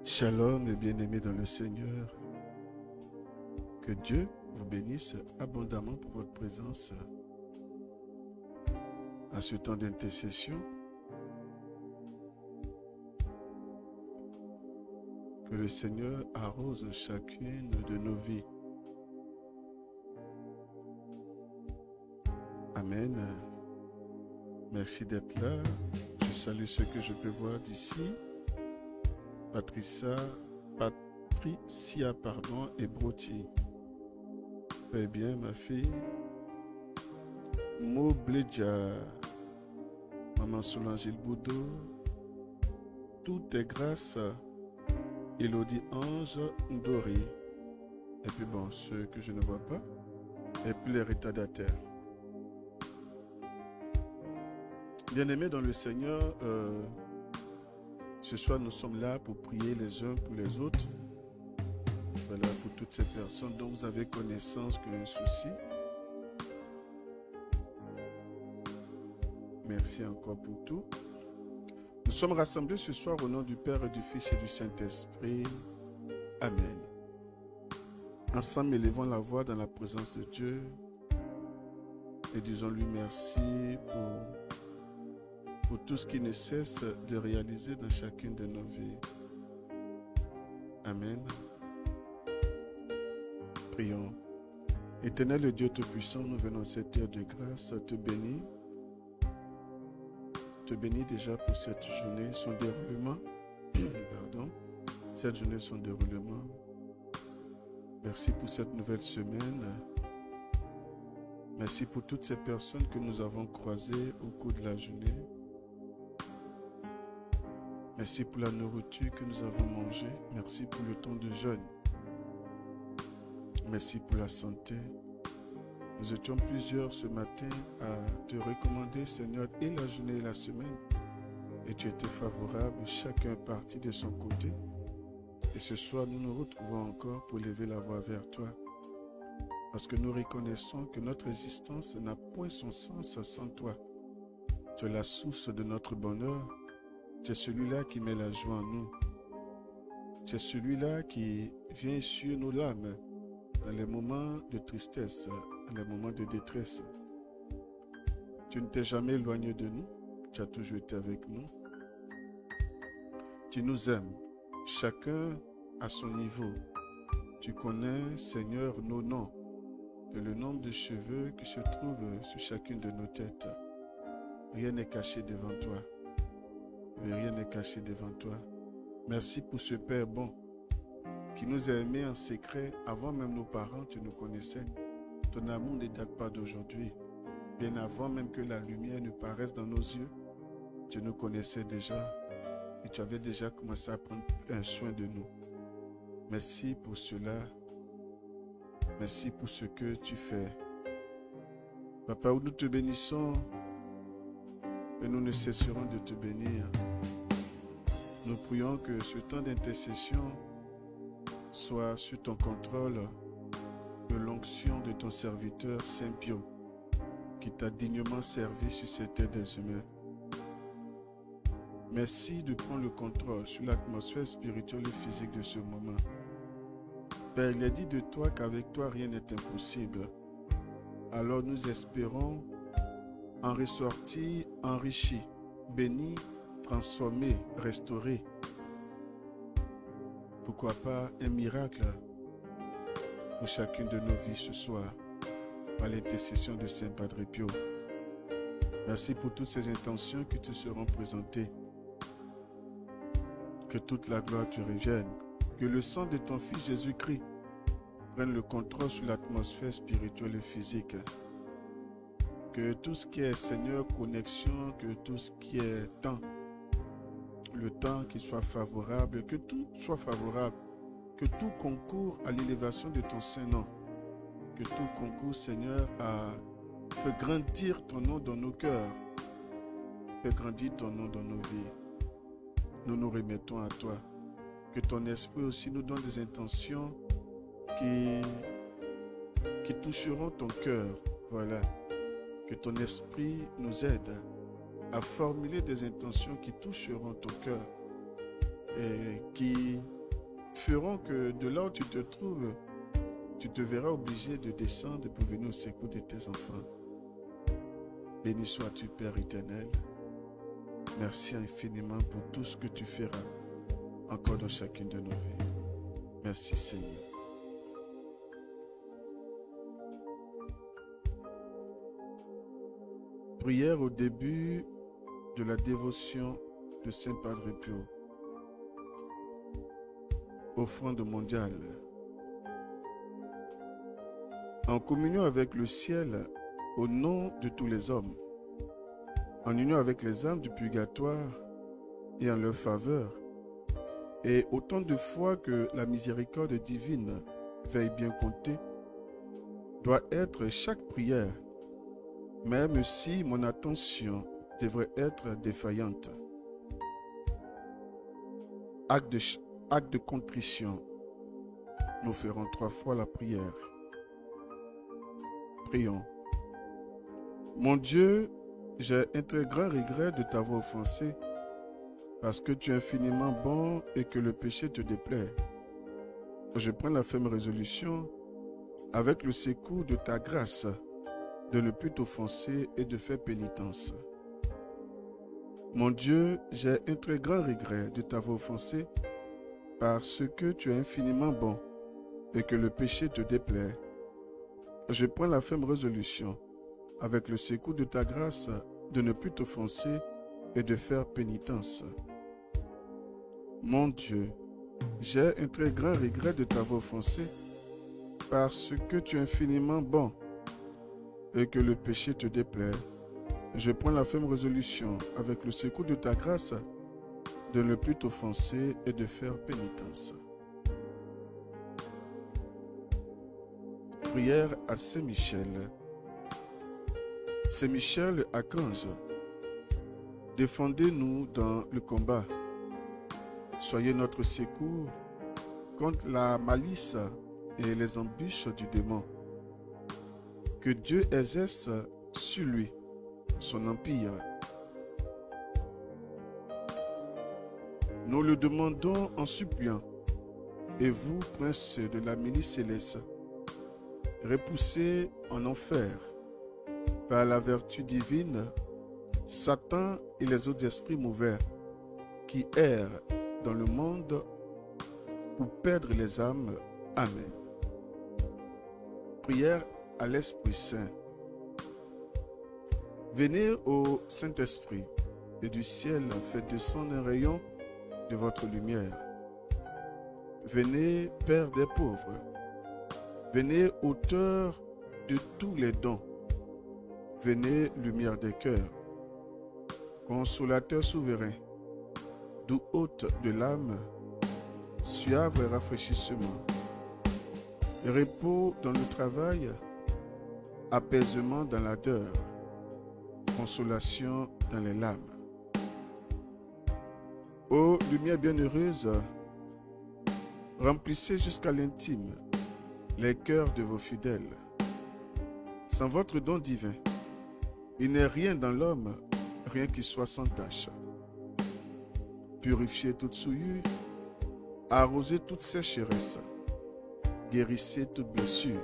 Shalom et bien-aimés dans le Seigneur. Que Dieu vous bénisse abondamment pour votre présence à ce temps d'intercession. Que le Seigneur arrose chacune de nos vies. Amen. Merci d'être là. Je salue ceux que je peux voir d'ici. Patricia, et Broti. Très bien, ma fille. Mobleja, Maman Solange Boudou. Tout est grâce. Elodie Ange Ndori. Et puis bon, ceux que je ne vois pas. Et puis les retardataires. Bien-aimés dans le Seigneur, ce soir nous sommes là pour prier les uns pour les autres. Voilà, pour toutes ces personnes dont vous avez connaissance qu'il y a un souci. Merci encore pour tout. Nous sommes rassemblés ce soir au nom du Père et du Fils et du Saint-Esprit. Amen. Ensemble, élevons la voix dans la présence de Dieu et disons-lui merci pour tout ce qui ne cesse de réaliser dans chacune de nos vies. Amen. Prions. Éternel Dieu Tout-Puissant, nous venons cette heure de grâce te bénir. Te bénir déjà pour cette journée, son déroulement. Pardon. Cette journée, son déroulement. Merci pour cette nouvelle semaine. Merci pour toutes ces personnes que nous avons croisées au cours de la journée. Merci pour la nourriture que nous avons mangée. Merci pour le temps de jeûne. Merci pour la santé. Nous étions plusieurs ce matin à te recommander, Seigneur, et la journée et la semaine. Et tu étais favorable, chacun parti de son côté. Et ce soir, nous nous retrouvons encore pour lever la voix vers toi. Parce que nous reconnaissons que notre existence n'a point son sens sans toi. Tu es la source de notre bonheur. Tu es celui-là qui met la joie en nous. Tu es celui-là qui vient sur nos larmes dans les moments de tristesse, dans les moments de détresse. Tu ne t'es jamais éloigné de nous. Tu as toujours été avec nous. Tu nous aimes, chacun à son niveau. Tu connais, Seigneur, nos noms et le nombre de cheveux qui se trouvent sur chacune de nos têtes. Rien n'est caché devant toi. Mais rien n'est caché devant toi. Merci pour ce Père bon qui nous a aimés en secret avant même nos parents, tu nous connaissais. Ton amour ne date pas d'aujourd'hui. Bien avant même que la lumière ne paraisse dans nos yeux, tu nous connaissais déjà et tu avais déjà commencé à prendre un soin de nous. Merci pour cela. Merci pour ce que tu fais. Papa, nous te bénissons et nous ne cesserons de te bénir. Nous prions que ce temps d'intercession soit sous ton contrôle de l'onction de ton serviteur Saint Pio, qui t'a dignement servi sur cette terre des humains. Merci de prendre le contrôle sur l'atmosphère spirituelle et physique de ce moment. Père, il est dit de toi qu'avec toi rien n'est impossible. Alors nous espérons en ressortir enrichi, béni, transformé, restauré. Pourquoi pas un miracle pour chacune de nos vies ce soir, par l'intercession de Saint Padre Pio. Merci pour toutes ces intentions qui te seront présentées. Que toute la gloire te revienne. Que le sang de ton Fils Jésus-Christ prenne le contrôle sur l'atmosphère spirituelle et physique. Que tout ce qui est, Seigneur, connexion, que tout ce qui est temps, le temps qui soit favorable, que tout soit favorable, que tout concourt à l'élévation de ton Saint-Nom, que tout concourt, Seigneur, à faire grandir ton nom dans nos cœurs, faire grandir ton nom dans nos vies. Nous nous remettons à toi. Que ton esprit aussi nous donne des intentions qui toucheront ton cœur. Voilà. Que ton esprit nous aide à formuler des intentions qui toucheront ton cœur et qui feront que de là où tu te trouves, tu te verras obligé de descendre pour venir au secours de tes enfants. Béni sois-tu, Père éternel. Merci infiniment pour tout ce que tu feras encore dans chacune de nos vies. Merci, Seigneur. Prière au début de la dévotion de Saint Padre Pio. Offrande mondiale. En communion avec le ciel, au nom de tous les hommes, en union avec les âmes du purgatoire et en leur faveur, et autant de fois que la miséricorde divine veuille bien compter, doit être chaque prière, même si mon attention devrait être défaillante. Acte de contrition. Nous ferons 3 fois la prière. Prions. Mon Dieu, j'ai un très grand regret de t'avoir offensé, parce que tu es infiniment bon et que le péché te déplaît. Je prends la ferme résolution, avec le secours de ta grâce, de ne plus t'offenser et de faire pénitence. Mon Dieu, j'ai un très grand regret de t'avoir offensé, parce que tu es infiniment bon et que le péché te déplaît. Je prends la ferme résolution, avec le secours de ta grâce, de ne plus t'offenser et de faire pénitence. Mon Dieu, j'ai un très grand regret de t'avoir offensé, parce que tu es infiniment bon et que le péché te déplaît. Je prends la ferme résolution, avec le secours de ta grâce, de ne plus t'offenser et de faire pénitence. Prière à Saint Michel. Saint Michel, archange, défendez-nous dans le combat. Soyez notre secours contre la malice et les embûches du démon. Que Dieu exerce sur lui son empire. Nous le demandons en suppliant. Et vous, prince de la milice céleste, repoussez en enfer par la vertu divine Satan et les autres esprits mauvais qui errent dans le monde pour perdre les âmes. Amen. Prière à l'Esprit Saint. Venez au Saint-Esprit et du ciel faites descendre un rayon de votre lumière. Venez, Père des pauvres. Venez, auteur de tous les dons. Venez, lumière des cœurs. Consolateur souverain, doux hôte de l'âme, suave et rafraîchissement. Repos dans le travail, apaisement dans l'ardeur, consolation dans les larmes. Ô lumière bienheureuse, remplissez jusqu'à l'intime les cœurs de vos fidèles. Sans votre don divin, il n'est rien dans l'homme, rien qui soit sans tache. Purifiez toute souillure, arrosez toute sécheresse, guérissez toute blessure,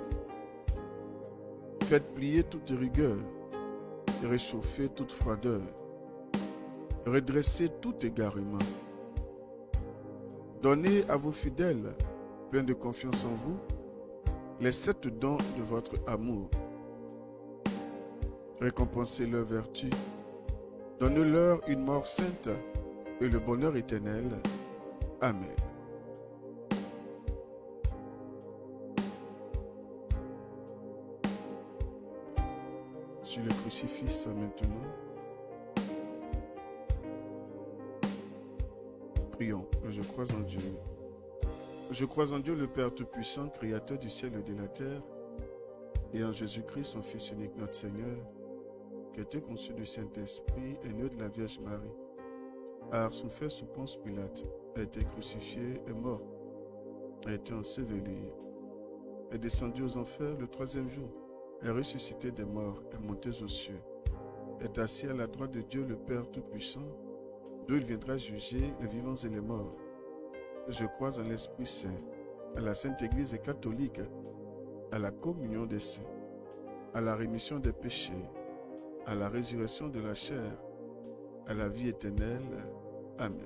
faites plier toute rigueur, réchauffez toute froideur, redressez tout égarement. Donnez à vos fidèles, pleins de confiance en vous, les 7 dons de votre amour. Récompensez leurs vertus, donnez-leur une mort sainte et le bonheur éternel. Amen. Sur le crucifix maintenant. Prions, je crois en Dieu. Je crois en Dieu le Père Tout-Puissant, Créateur du ciel et de la terre, et en Jésus-Christ, son Fils unique, notre Seigneur, qui a été conçu du Saint-Esprit et né de la Vierge Marie, a souffert sous Ponce Pilate, a été crucifié et mort, a été enseveli, est descendu aux enfers le 3e jour, est ressuscité des morts, est monté aux cieux, est assis à la droite de Dieu le Père Tout-Puissant, d'où il viendra juger les vivants et les morts. je crois en l'Esprit Saint, à la Sainte Église catholique, à la communion des saints, à la rémission des péchés, à la résurrection de la chair, à la vie éternelle. Amen.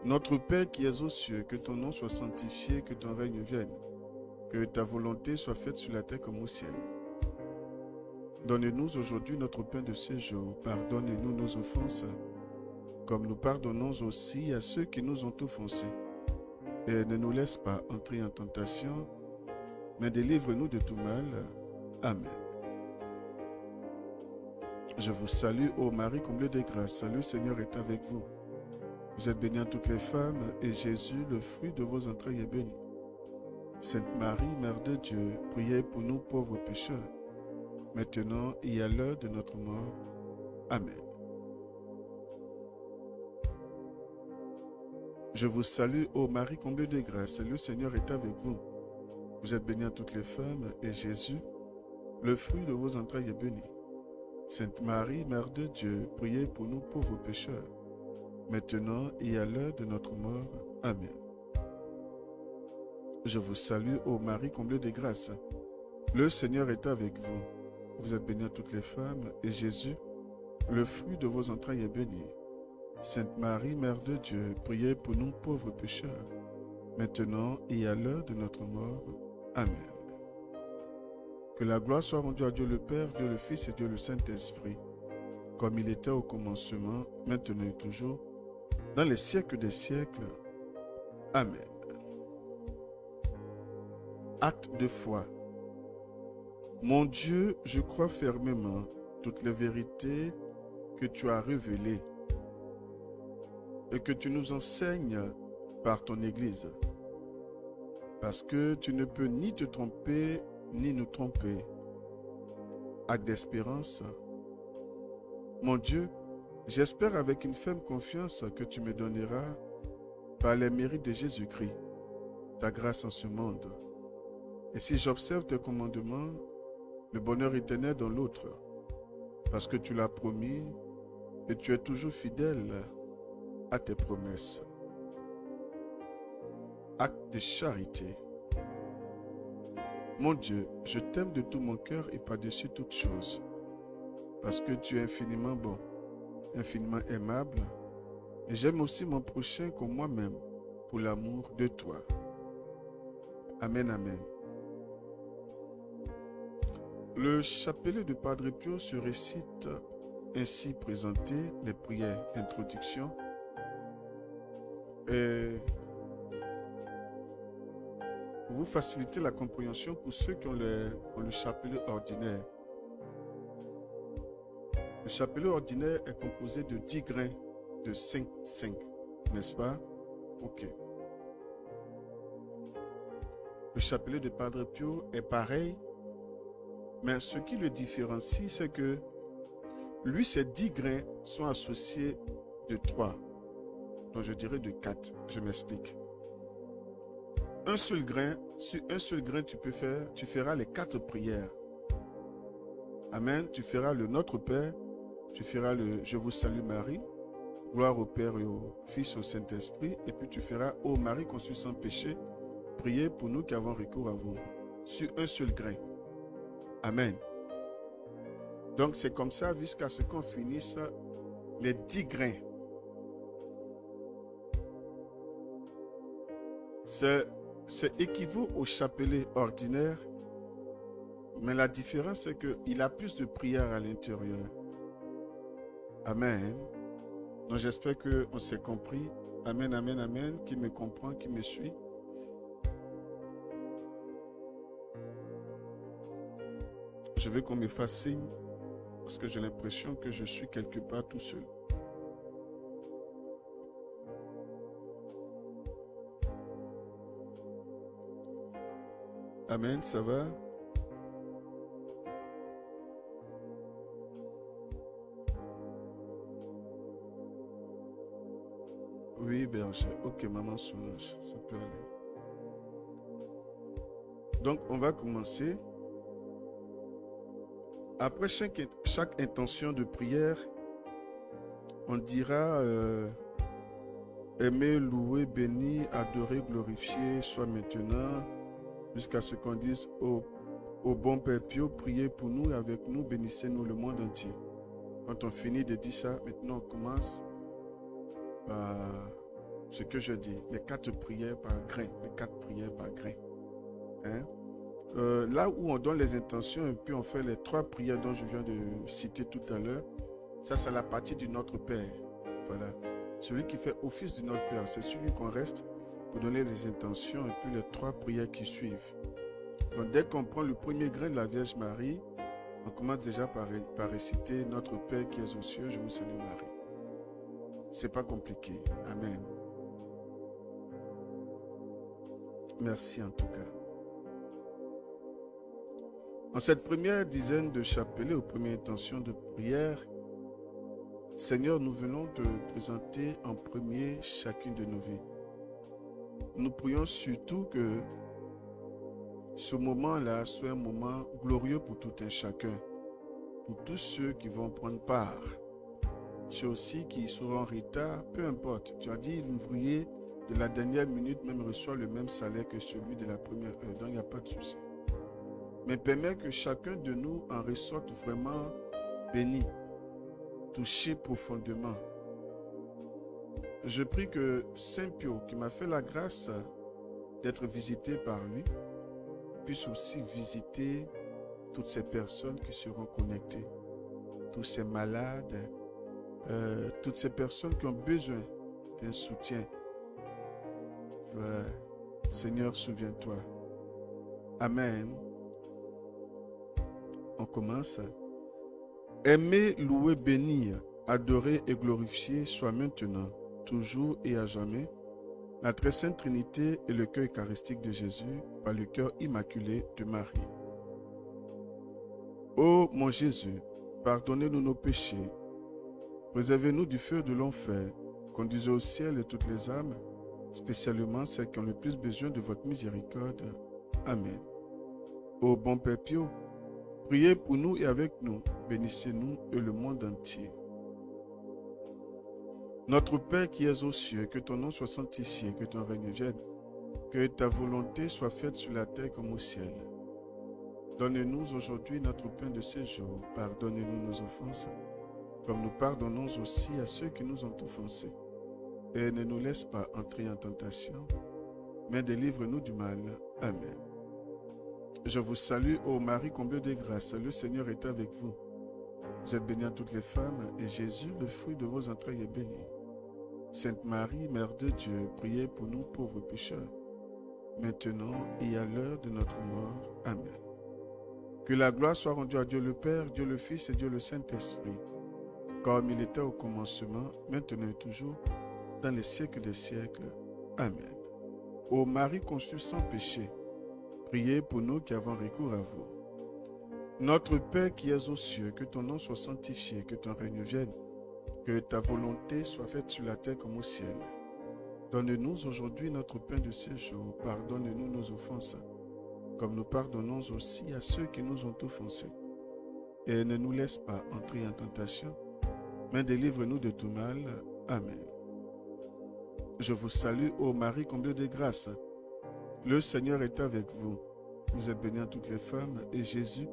Notre Père qui es aux cieux, que ton nom soit sanctifié, que ton règne vienne, que ta volonté soit faite sur la terre comme au ciel. Donne-nous aujourd'hui notre pain de ce jour. Pardonne-nous nos offenses, comme nous pardonnons aussi à ceux qui nous ont offensés. Et ne nous laisse pas entrer en tentation, mais délivre-nous de tout mal. Amen. Je vous salue, ô Marie, comblée de grâce. Le Seigneur est avec vous. Vous êtes bénie entre toutes les femmes, et Jésus, le fruit de vos entrailles, est béni. Sainte Marie, Mère de Dieu, priez pour nous pauvres pécheurs, maintenant et à l'heure de notre mort. Amen. Je vous salue, ô Marie, comblée de grâce. Le Seigneur est avec vous. Vous êtes bénie entre toutes les femmes, et Jésus, le fruit de vos entrailles, est béni. Sainte Marie, Mère de Dieu, priez pour nous pauvres pécheurs, maintenant et à l'heure de notre mort. Amen. Je vous salue, ô Marie, comblée de grâce. Le Seigneur est avec vous. Vous êtes bénie entre toutes les femmes, et Jésus, le fruit de vos entrailles, est béni. Sainte Marie, Mère de Dieu, priez pour nous pauvres pécheurs, maintenant et à l'heure de notre mort. Amen. Que la gloire soit rendue à Dieu le Père, Dieu le Fils et Dieu le Saint-Esprit, comme il était au commencement, maintenant et toujours, dans les siècles des siècles. Amen. Acte de foi. Mon Dieu, je crois fermement toutes les vérités que tu as révélées et que tu nous enseignes par ton Église, parce que tu ne peux ni te tromper ni nous tromper. Acte d'espérance. Mon Dieu, j'espère avec une ferme confiance que tu me donneras, par les mérites de Jésus-Christ, ta grâce en ce monde. Et si j'observe tes commandements, le bonheur éternel dans l'autre, parce que tu l'as promis et tu es toujours fidèle à tes promesses. Acte de charité. Mon Dieu, je t'aime de tout mon cœur et par-dessus toutes choses, parce que tu es infiniment bon, infiniment aimable, et j'aime aussi mon prochain comme moi-même, pour l'amour de toi. Amen, amen. Le chapelet de Padre Pio se récite ainsi présenté, les prières d'introduction. Et pour vous faciliter la compréhension pour ceux qui ont le chapelet ordinaire. Le chapelet ordinaire est composé de 10 grains de 5, n'est-ce pas? Ok. Le chapelet de Padre Pio est pareil, mais ce qui le différencie, c'est que lui, ces 10 grains sont associés de 3. Donc je dirais de 4. Je m'explique. Un seul grain, sur un seul grain, tu feras les 4 prières. Amen. Tu feras le Notre Père, tu feras le Je vous salue Marie, gloire au Père et au Fils, au Saint-Esprit, et puis tu feras Ô Marie conçue sans péché, priez pour nous qui avons recours à vous. Sur un seul grain. Amen. Donc c'est comme ça jusqu'à ce qu'on finisse les 10 grains. C'est équivaut au chapelet ordinaire, mais la différence c'est qu'il a plus de prières à l'intérieur. Amen. Donc j'espère qu'on s'est compris. Amen, amen, amen. Qui me comprend, qui me suit. Je veux qu'on me fasse signe parce que j'ai l'impression que je suis quelque part tout seul. Amen, ça va? Oui, berger. Ok, maman Solange, ça peut aller. Donc, on va commencer. Après chaque intention de prière, On dira aimer, louer, bénir, adorer, glorifier, soit maintenant, jusqu'à ce qu'on dise au bon Père Pio, priez pour nous et avec nous, bénissez-nous le monde entier. Quand on finit de dire ça, maintenant on commence par ce que je dis, les 4 prières par grain, les 4 prières par grain. Hein? Là où on donne les intentions et puis on fait les 3 prières dont je viens de citer tout à l'heure, ça c'est la partie du Notre Père. Voilà. Celui qui fait office du Notre Père, c'est celui qu'on reste pour donner les intentions et puis les 3 prières qui suivent. Donc dès qu'on prend le premier grain de la Vierge Marie, on commence déjà par réciter Notre Père qui es aux cieux, je vous salue Marie. C'est pas compliqué. Amen. Merci en tout cas. En cette première dizaine de chapelets, aux premières intentions de prière, Seigneur, nous venons te présenter en premier chacune de nos vies. Nous prions surtout que ce moment-là soit un moment glorieux pour tout un chacun, pour tous ceux qui vont prendre part. Ceux aussi qui seront en retard, peu importe. Tu as dit, l'ouvrier de la dernière minute même reçoit le même salaire que celui de la première heure, donc il n'y a pas de souci. Mais permet que chacun de nous en ressorte vraiment béni, touché profondément. Je prie que Saint Pio, qui m'a fait la grâce d'être visité par lui, puisse aussi visiter toutes ces personnes qui seront connectées, tous ces malades, toutes ces personnes qui ont besoin d'un soutien. Seigneur, souviens-toi. Amen. On commence. Aimer, louer, bénir, adorer et glorifier soit maintenant, toujours et à jamais, la très sainte Trinité et le cœur eucharistique de Jésus par le cœur immaculé de Marie. Ô mon Jésus, pardonnez-nous nos péchés, préservez-nous du feu de l'enfer, conduisez au ciel toutes les âmes, spécialement celles qui ont le plus besoin de votre miséricorde. Amen. Ô bon Père Pio, priez pour nous et avec nous, bénissez-nous et le monde entier. Notre Père qui es aux cieux, que ton nom soit sanctifié, que ton règne vienne, que ta volonté soit faite sur la terre comme au ciel. Donne-nous aujourd'hui notre pain de ce jour, pardonne-nous nos offenses, comme nous pardonnons aussi à ceux qui nous ont offensés. Et ne nous laisse pas entrer en tentation, mais délivre-nous du mal. Amen. Je vous salue, ô Marie, comblée de grâce, le Seigneur est avec vous. Vous êtes bénie à toutes les femmes, et Jésus, le fruit de vos entrailles, est béni. Sainte Marie, Mère de Dieu, priez pour nous pauvres pécheurs, maintenant et à l'heure de notre mort. Amen. Que la gloire soit rendue à Dieu le Père, Dieu le Fils et Dieu le Saint-Esprit, comme il était au commencement, maintenant et toujours, dans les siècles des siècles. Amen. Ô Marie conçue sans péché, priez pour nous qui avons recours à vous. Notre Père qui es aux cieux, que ton nom soit sanctifié, que ton règne vienne, que ta volonté soit faite sur la terre comme au ciel. Donne-nous aujourd'hui notre pain de ce jour, pardonne-nous nos offenses, comme nous pardonnons aussi à ceux qui nous ont offensés. Et ne nous laisse pas entrer en tentation, mais délivre-nous de tout mal. Amen. Je vous salue, ô Marie, comblée de grâce. Le Seigneur est avec vous. Vous êtes bénie entre toutes les femmes, et Jésus,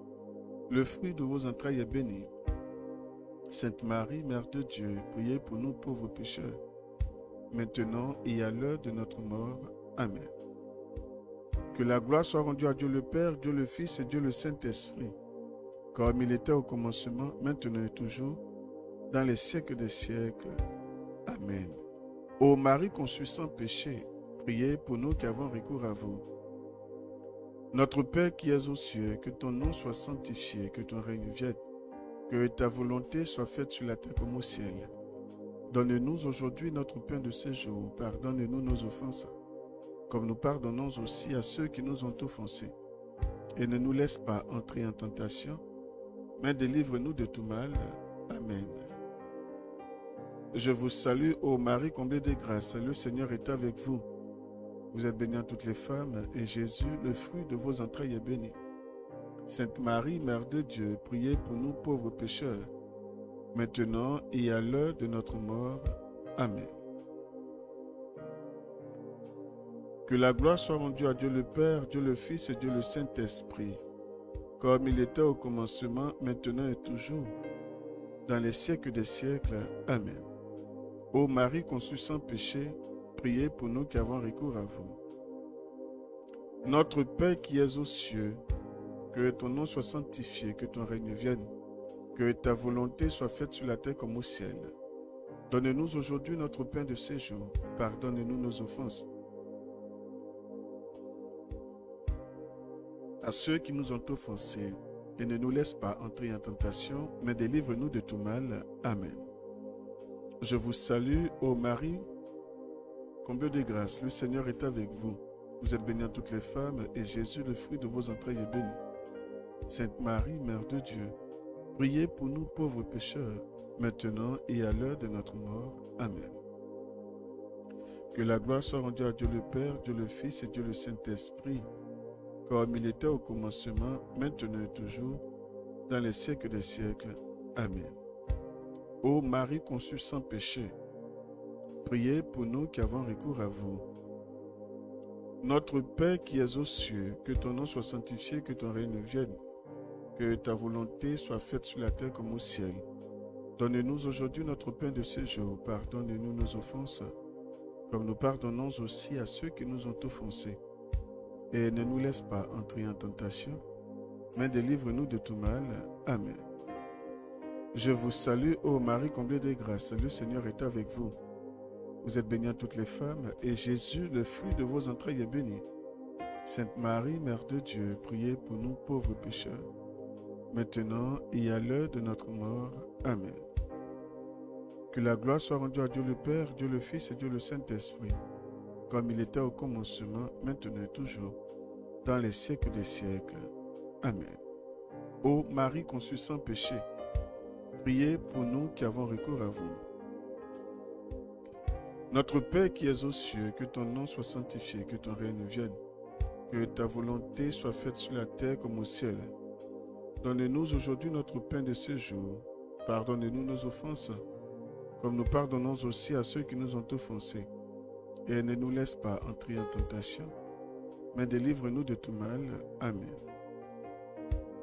le fruit de vos entrailles, est béni. Sainte Marie, Mère de Dieu, priez pour nous pauvres pécheurs, maintenant et à l'heure de notre mort. Amen. Que la gloire soit rendue à Dieu le Père, Dieu le Fils et Dieu le Saint-Esprit, comme il était au commencement, maintenant et toujours, dans les siècles des siècles. Amen. Ô Marie conçue sans péché, priez pour nous qui avons recours à vous. Notre Père qui es aux cieux, que ton nom soit sanctifié, que ton règne vienne, que ta volonté soit faite sur la terre comme au ciel. Donne-nous aujourd'hui notre pain de ce jour, pardonne-nous nos offenses, comme nous pardonnons aussi à ceux qui nous ont offensés. Et ne nous laisse pas entrer en tentation, mais délivre-nous de tout mal. Amen. Je vous salue, ô Marie, comblée de grâce, le Seigneur est avec vous. Vous êtes bénie entre toutes les femmes, et Jésus, le fruit de vos entrailles, est béni. Sainte Marie, Mère de Dieu, priez pour nous pauvres pécheurs, maintenant et à l'heure de notre mort. Amen. Que la gloire soit rendue à Dieu le Père, Dieu le Fils et Dieu le Saint-Esprit, comme il était au commencement, maintenant et toujours, dans les siècles des siècles. Amen. Ô Marie conçue sans péché, priez pour nous qui avons recours à vous. Notre Père qui es aux cieux, que ton nom soit sanctifié, que ton règne vienne, que ta volonté soit faite sur la terre comme au ciel. Donne-nous aujourd'hui notre pain de ce jour. Pardonne-nous nos offenses, à ceux qui nous ont offensés, et ne nous laisse pas entrer en tentation, mais délivre-nous de tout mal. Amen. Je vous salue, ô Marie, comblée de grâce, le Seigneur est avec vous. Vous êtes bénie entre toutes les femmes, et Jésus, le fruit de vos entrailles, est béni. Sainte Marie, Mère de Dieu, priez pour nous pauvres pécheurs, maintenant et à l'heure de notre mort. Amen. Que la gloire soit rendue à Dieu le Père, Dieu le Fils et Dieu le Saint-Esprit, comme il était au commencement, maintenant et toujours, dans les siècles des siècles. Amen. Ô Marie conçue sans péché, priez pour nous qui avons recours à vous. Notre Père qui es aux cieux, que ton nom soit sanctifié, que ton règne vienne, que ta volonté soit faite sur la terre comme au ciel. Donne-nous aujourd'hui notre pain de ce jour. Pardonne-nous nos offenses, comme nous pardonnons aussi à ceux qui nous ont offensés. Et ne nous laisse pas entrer en tentation, mais délivre-nous de tout mal. Amen. Je vous salue, ô Marie comblée de grâce, le Seigneur est avec vous. Vous êtes bénie entre toutes les femmes, et Jésus, le fruit de vos entrailles, est béni. Sainte Marie, Mère de Dieu, priez pour nous pauvres pécheurs, maintenant et à l'heure de notre mort. Amen. Que la gloire soit rendue à Dieu le Père, Dieu le Fils et Dieu le Saint-Esprit, comme il était au commencement, maintenant et toujours, dans les siècles des siècles. Amen. Ô Marie conçue sans péché, priez pour nous qui avons recours à vous. Notre Père qui es aux cieux, que ton nom soit sanctifié, que ton règne vienne, que ta volonté soit faite sur la terre comme au ciel. Donne-nous aujourd'hui notre pain de ce jour. Pardonne-nous nos offenses, comme nous pardonnons aussi à ceux qui nous ont offensés. Et ne nous laisse pas entrer en tentation, mais délivre-nous de tout mal. Amen.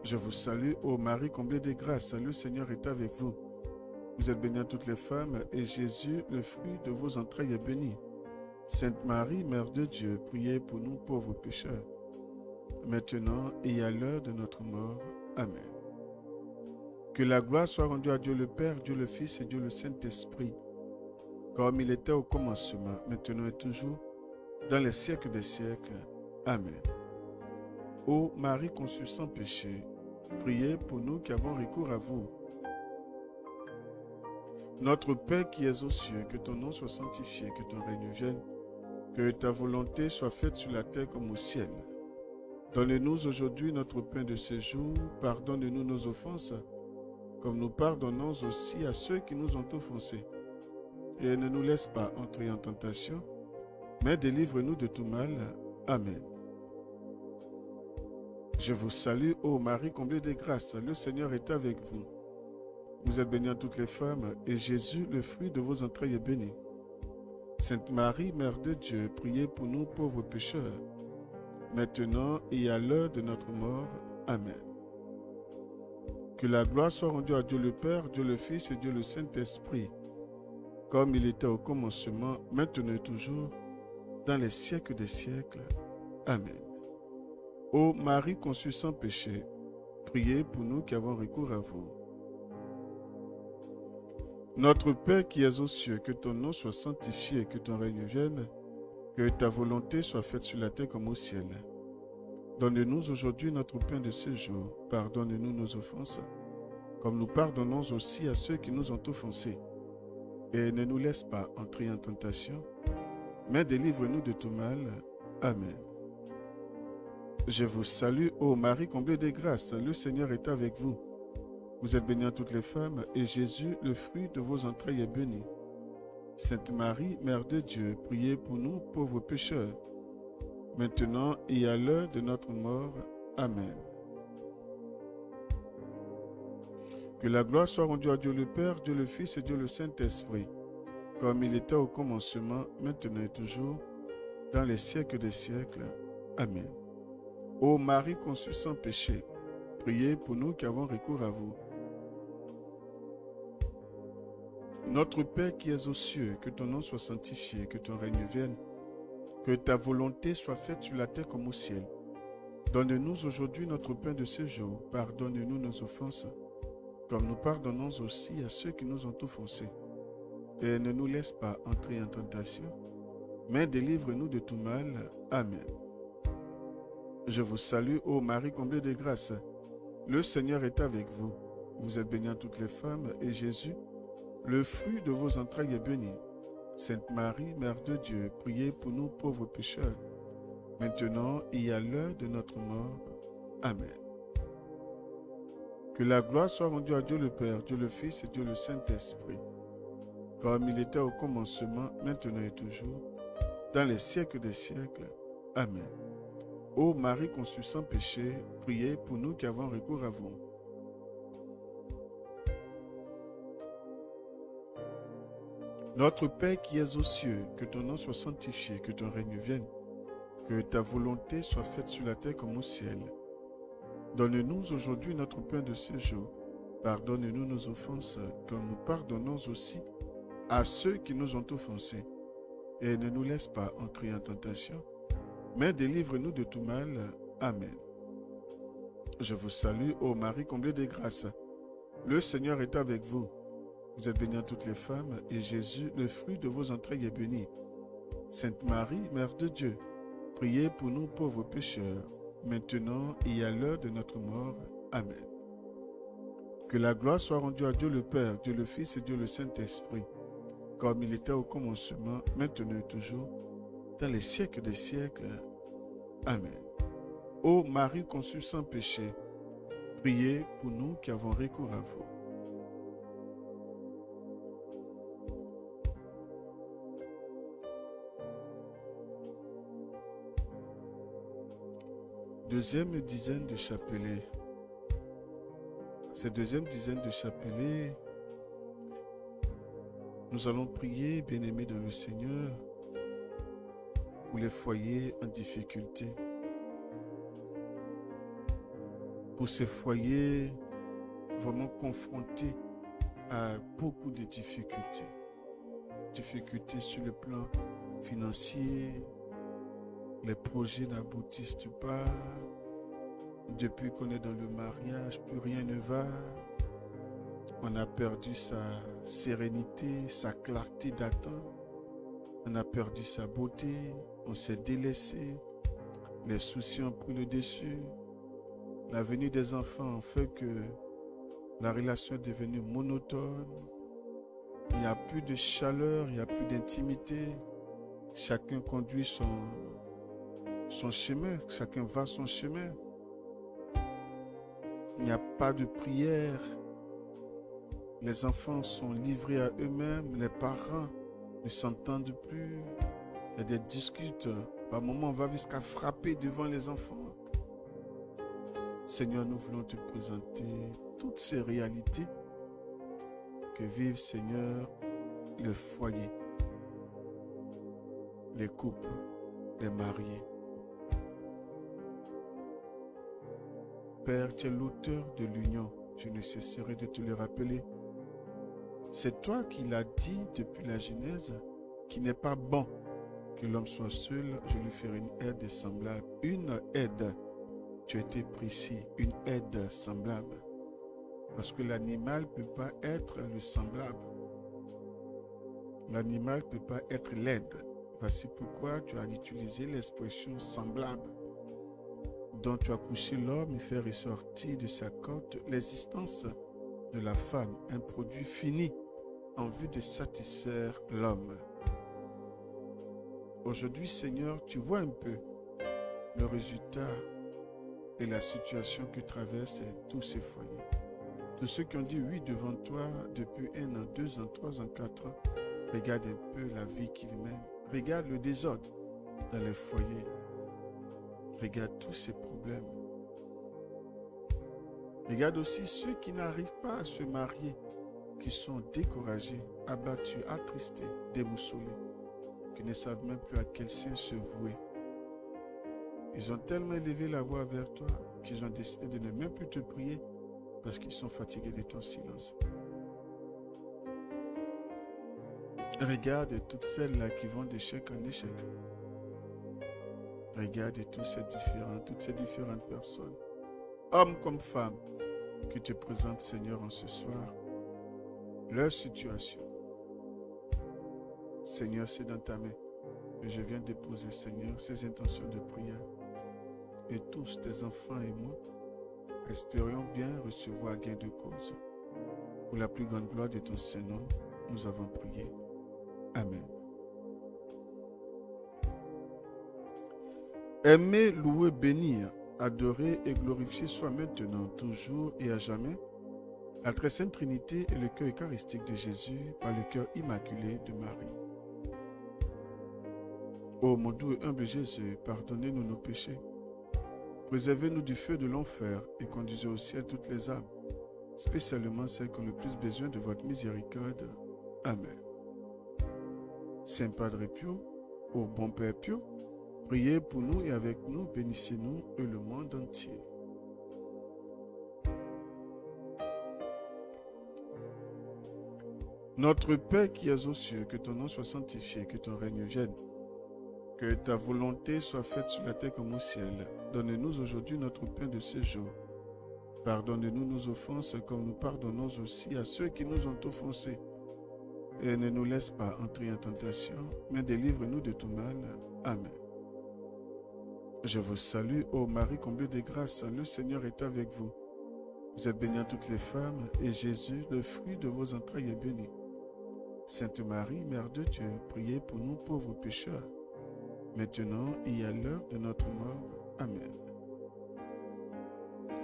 Je vous salue, ô Marie comblée de grâce, le Seigneur est avec vous. Vous êtes bénie entre toutes les femmes, et Jésus, le fruit de vos entrailles, est béni. Sainte Marie, Mère de Dieu, priez pour nous pauvres pécheurs, maintenant et à l'heure de notre mort. Amen. Que la gloire soit rendue à Dieu le Père, Dieu le Fils et Dieu le Saint-Esprit, comme il était au commencement, maintenant et toujours, dans les siècles des siècles. Amen. Ô Marie conçue sans péché, priez pour nous qui avons recours à vous. Notre Père qui es aux cieux, que ton nom soit sanctifié, que ton règne vienne, que ta volonté soit faite sur la terre comme au ciel. Donne-nous aujourd'hui notre pain de ce jour. Pardonne-nous nos offenses, comme nous pardonnons aussi à ceux qui nous ont offensés. Et ne nous laisse pas entrer en tentation, mais délivre-nous de tout mal. Amen. Je vous salue, ô Marie comblée de grâce, le Seigneur est avec vous. Vous êtes bénie entre toutes les femmes, et Jésus, le fruit de vos entrailles, est béni. Sainte Marie, Mère de Dieu, priez pour nous pauvres pécheurs, maintenant et à l'heure de notre mort. Amen. Que la gloire soit rendue à Dieu le Père, Dieu le Fils et Dieu le Saint-Esprit, comme il était au commencement, maintenant et toujours, dans les siècles des siècles. Amen. Ô Marie conçue sans péché, priez pour nous qui avons recours à vous. Notre Père qui es aux cieux, que ton nom soit sanctifié, que ton règne vienne, que ta volonté soit faite sur la terre comme au ciel. Donne-nous aujourd'hui notre pain de ce jour. Pardonne-nous nos offenses, comme nous pardonnons aussi à ceux qui nous ont offensés. Et ne nous laisse pas entrer en tentation, mais délivre-nous de tout mal. Amen. Je vous salue, ô Marie comblée de grâce, le Seigneur est avec vous. Vous êtes bénie entre toutes les femmes, et Jésus, le fruit de vos entrailles, est béni. Sainte Marie, Mère de Dieu, priez pour nous pauvres pécheurs, maintenant et à l'heure de notre mort. Amen. Que la gloire soit rendue à Dieu le Père, Dieu le Fils et Dieu le Saint-Esprit, comme il était au commencement, maintenant et toujours, dans les siècles des siècles. Amen. Ô Marie conçue sans péché, priez pour nous qui avons recours à vous. Notre Père qui es aux cieux, que ton nom soit sanctifié, que ton règne vienne, que ta volonté soit faite sur la terre comme au ciel. Donne-nous aujourd'hui notre pain de ce jour. Pardonne-nous nos offenses, comme nous pardonnons aussi à ceux qui nous ont offensés. Et ne nous laisse pas entrer en tentation, mais délivre-nous de tout mal. Amen. Je vous salue, ô Marie comblée de grâce. Le Seigneur est avec vous. Vous êtes bénie entre toutes les femmes, et Jésus, le fruit de vos entrailles, est béni. Sainte Marie, Mère de Dieu, priez pour nous pauvres pécheurs, maintenant et à l'heure de notre mort. Amen. Que la gloire soit rendue à Dieu le Père, Dieu le Fils et Dieu le Saint-Esprit, comme il était au commencement, maintenant et toujours, dans les siècles des siècles. Amen. Ô Marie conçue sans péché, priez pour nous qui avons recours à vous. Notre Père qui es aux cieux, que ton nom soit sanctifié, que ton règne vienne, que ta volonté soit faite sur la terre comme au ciel. Donne-nous aujourd'hui notre pain de ce jour. Pardonne-nous nos offenses, comme nous pardonnons aussi à ceux qui nous ont offensés. Et ne nous laisse pas entrer en tentation, mais délivre-nous de tout mal. Amen. Je vous salue, ô Marie comblée de grâce. Le Seigneur est avec vous. Vous êtes bénie entre toutes les femmes, et Jésus, le fruit de vos entrailles, est béni. Sainte Marie, Mère de Dieu, priez pour nous pauvres pécheurs, maintenant et à l'heure de notre mort. Amen. Que la gloire soit rendue à Dieu le Père, Dieu le Fils et Dieu le Saint-Esprit, comme il était au commencement, maintenant et toujours, dans les siècles des siècles. Amen. Ô Marie conçue sans péché, priez pour nous qui avons recours à vous. Deuxième dizaine de chapelet. Cette deuxième dizaine de chapelet, nous allons prier, bien-aimés dans le Seigneur, pour les foyers en difficulté. Pour ces foyers vraiment confrontés à beaucoup de difficultés. Difficultés sur le plan financier, les projets n'aboutissent pas. Depuis qu'on est dans le mariage, plus rien ne va. On a perdu sa sérénité, sa clarté d'attente. On a perdu sa beauté. On s'est délaissé. Les soucis ont pris le dessus. La venue des enfants fait que la relation est devenue monotone. Il n'y a plus de chaleur, il n'y a plus d'intimité. Chacun conduit son chemin, chacun va son chemin. Il n'y a pas de prière. Les enfants sont livrés à eux-mêmes. Les parents ne s'entendent plus. Il y a des disputes. Par moments, on va jusqu'à frapper devant les enfants. Seigneur, nous voulons te présenter toutes ces réalités que vivent, Seigneur, le foyer, les couples, les mariés. Père, tu es l'auteur de l'union. Je ne cesserai de te le rappeler. C'est toi qui l'as dit depuis la Genèse, qu'il n'est pas bon que l'homme soit seul. Je lui ferai une aide semblable. Une aide. Tu as été précis. Une aide semblable. Parce que l'animal ne peut pas être le semblable. L'animal ne peut pas être l'aide. Voici pourquoi tu as utilisé l'expression semblable, dont tu as couché l'homme et fait ressortir de sa côte l'existence de la femme, un produit fini en vue de satisfaire l'homme. Aujourd'hui, Seigneur, tu vois un peu le résultat et la situation que traversent tous ces foyers. Tous ceux qui ont dit oui devant toi depuis 1 an, 2 ans, 3 ans, 4 ans, regarde un peu la vie qu'ils mènent. Regarde le désordre dans les foyers. Regarde tous ces problèmes. Regarde aussi ceux qui n'arrivent pas à se marier, qui sont découragés, abattus, attristés, déboussolés, qui ne savent même plus à quel saint se vouer. Ils ont tellement élevé la voix vers toi qu'ils ont décidé de ne même plus te prier parce qu'ils sont fatigués de ton silence. Regarde toutes celles-là qui vont d'échec en échec. Regarde toutes ces différentes personnes, hommes comme femmes, qui te présentent, Seigneur, en ce soir, leur situation. Seigneur, c'est dans ta main que je viens déposer, Seigneur, ces intentions de prière. Et tous tes enfants et moi, espérions bien recevoir gain de cause. Pour la plus grande gloire de ton Saint-Nom, nous avons prié. Amen. Aimer, louer, bénir, adorer et glorifier soit maintenant, toujours et à jamais la très sainte Trinité et le cœur eucharistique de Jésus par le cœur immaculé de Marie. Ô mon doux et humble Jésus, pardonnez-nous nos péchés, préservez-nous du feu de l'enfer et conduisez au ciel toutes les âmes, spécialement celles qui ont le plus besoin de votre miséricorde. Amen. Saint Padre Pio, ô bon Père Pio, priez pour nous et avec nous, bénissez-nous et le monde entier. Notre Père qui es aux cieux, que ton nom soit sanctifié, que ton règne vienne, que ta volonté soit faite sur la terre comme au ciel. Donne-nous aujourd'hui notre pain de ce jour. Pardonne-nous nos offenses comme nous pardonnons aussi à ceux qui nous ont offensés. Et ne nous laisse pas entrer en tentation, mais délivre-nous de tout mal. Amen. Je vous salue, ô Marie comblée de grâce, le Seigneur est avec vous. Vous êtes bénie entre toutes les femmes, et Jésus, le fruit de vos entrailles, est béni. Sainte Marie, Mère de Dieu, priez pour nous pauvres pécheurs, maintenant et à l'heure de notre mort. Amen.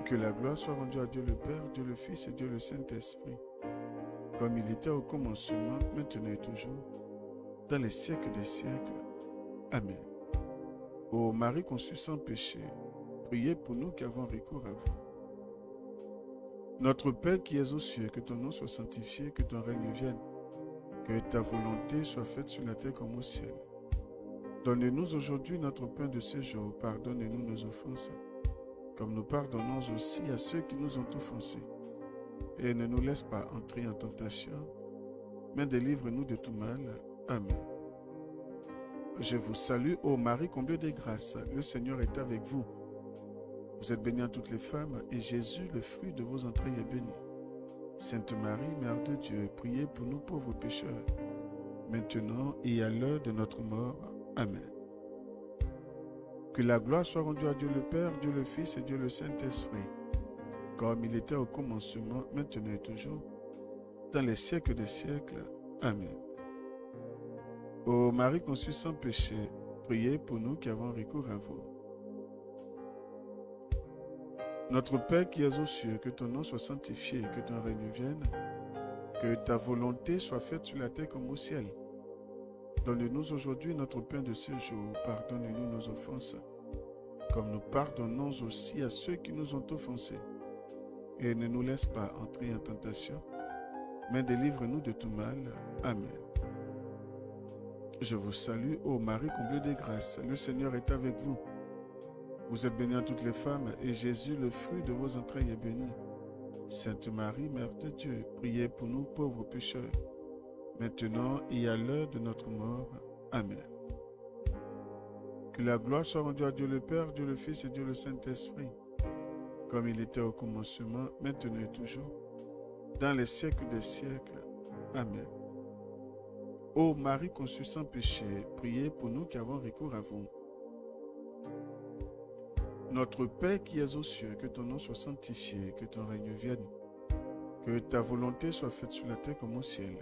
Que la gloire soit rendue à Dieu le Père, Dieu le Fils et Dieu le Saint-Esprit, comme il était au commencement, maintenant et toujours, dans les siècles des siècles. Amen. Ô Marie conçue sans péché, priez pour nous qui avons recours à vous. Notre Père qui es aux cieux, que ton nom soit sanctifié, que ton règne vienne, que ta volonté soit faite sur la terre comme au ciel. Donne-nous aujourd'hui notre pain de ce jour, pardonne-nous nos offenses, comme nous pardonnons aussi à ceux qui nous ont offensés. Et ne nous laisse pas entrer en tentation, mais délivre-nous de tout mal. Amen. Je vous salue, ô Marie comblée de grâce, le Seigneur est avec vous. Vous êtes bénie entre toutes les femmes, et Jésus, le fruit de vos entrailles, est béni. Sainte Marie, Mère de Dieu, priez pour nous pauvres pécheurs, maintenant et à l'heure de notre mort. Amen. Que la gloire soit rendue à Dieu le Père, Dieu le Fils et Dieu le Saint-Esprit, comme il était au commencement, maintenant et toujours, dans les siècles des siècles. Amen. Ô Marie conçue sans péché, priez pour nous qui avons recours à vous. Notre Père qui es aux cieux, que ton nom soit sanctifié, que ton règne vienne, que ta volonté soit faite sur la terre comme au ciel. Donne-nous aujourd'hui notre pain de ce jour, pardonne-nous nos offenses, comme nous pardonnons aussi à ceux qui nous ont offensés. Et ne nous laisse pas entrer en tentation, mais délivre-nous de tout mal. Amen. Je vous salue, ô Marie comblée de grâce, le Seigneur est avec vous. Vous êtes bénie entre toutes les femmes, et Jésus, le fruit de vos entrailles, est béni. Sainte Marie, Mère de Dieu, priez pour nous pauvres pécheurs, maintenant et à l'heure de notre mort. Amen. Que la gloire soit rendue à Dieu le Père, Dieu le Fils et Dieu le Saint-Esprit, comme il était au commencement, maintenant et toujours, dans les siècles des siècles. Amen. Ô Marie conçue sans péché, priez pour nous qui avons recours à vous. Notre Père qui es aux cieux, que ton nom soit sanctifié, que ton règne vienne, que ta volonté soit faite sur la terre comme au ciel.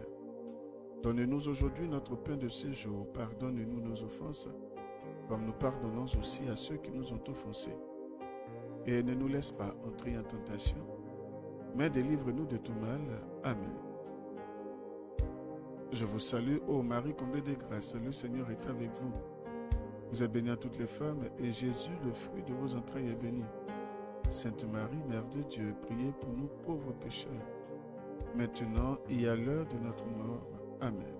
Donne-nous aujourd'hui notre pain de ce jour, pardonne-nous nos offenses, comme nous pardonnons aussi à ceux qui nous ont offensés. Et ne nous laisse pas entrer en tentation, mais délivre-nous de tout mal. Amen. Je vous salue, ô Marie comblée de grâce, le Seigneur est avec vous. Vous êtes bénie entre toutes les femmes, et Jésus, le fruit de vos entrailles, est béni. Sainte Marie, Mère de Dieu, priez pour nous pauvres pécheurs, maintenant et à l'heure de notre mort. Amen.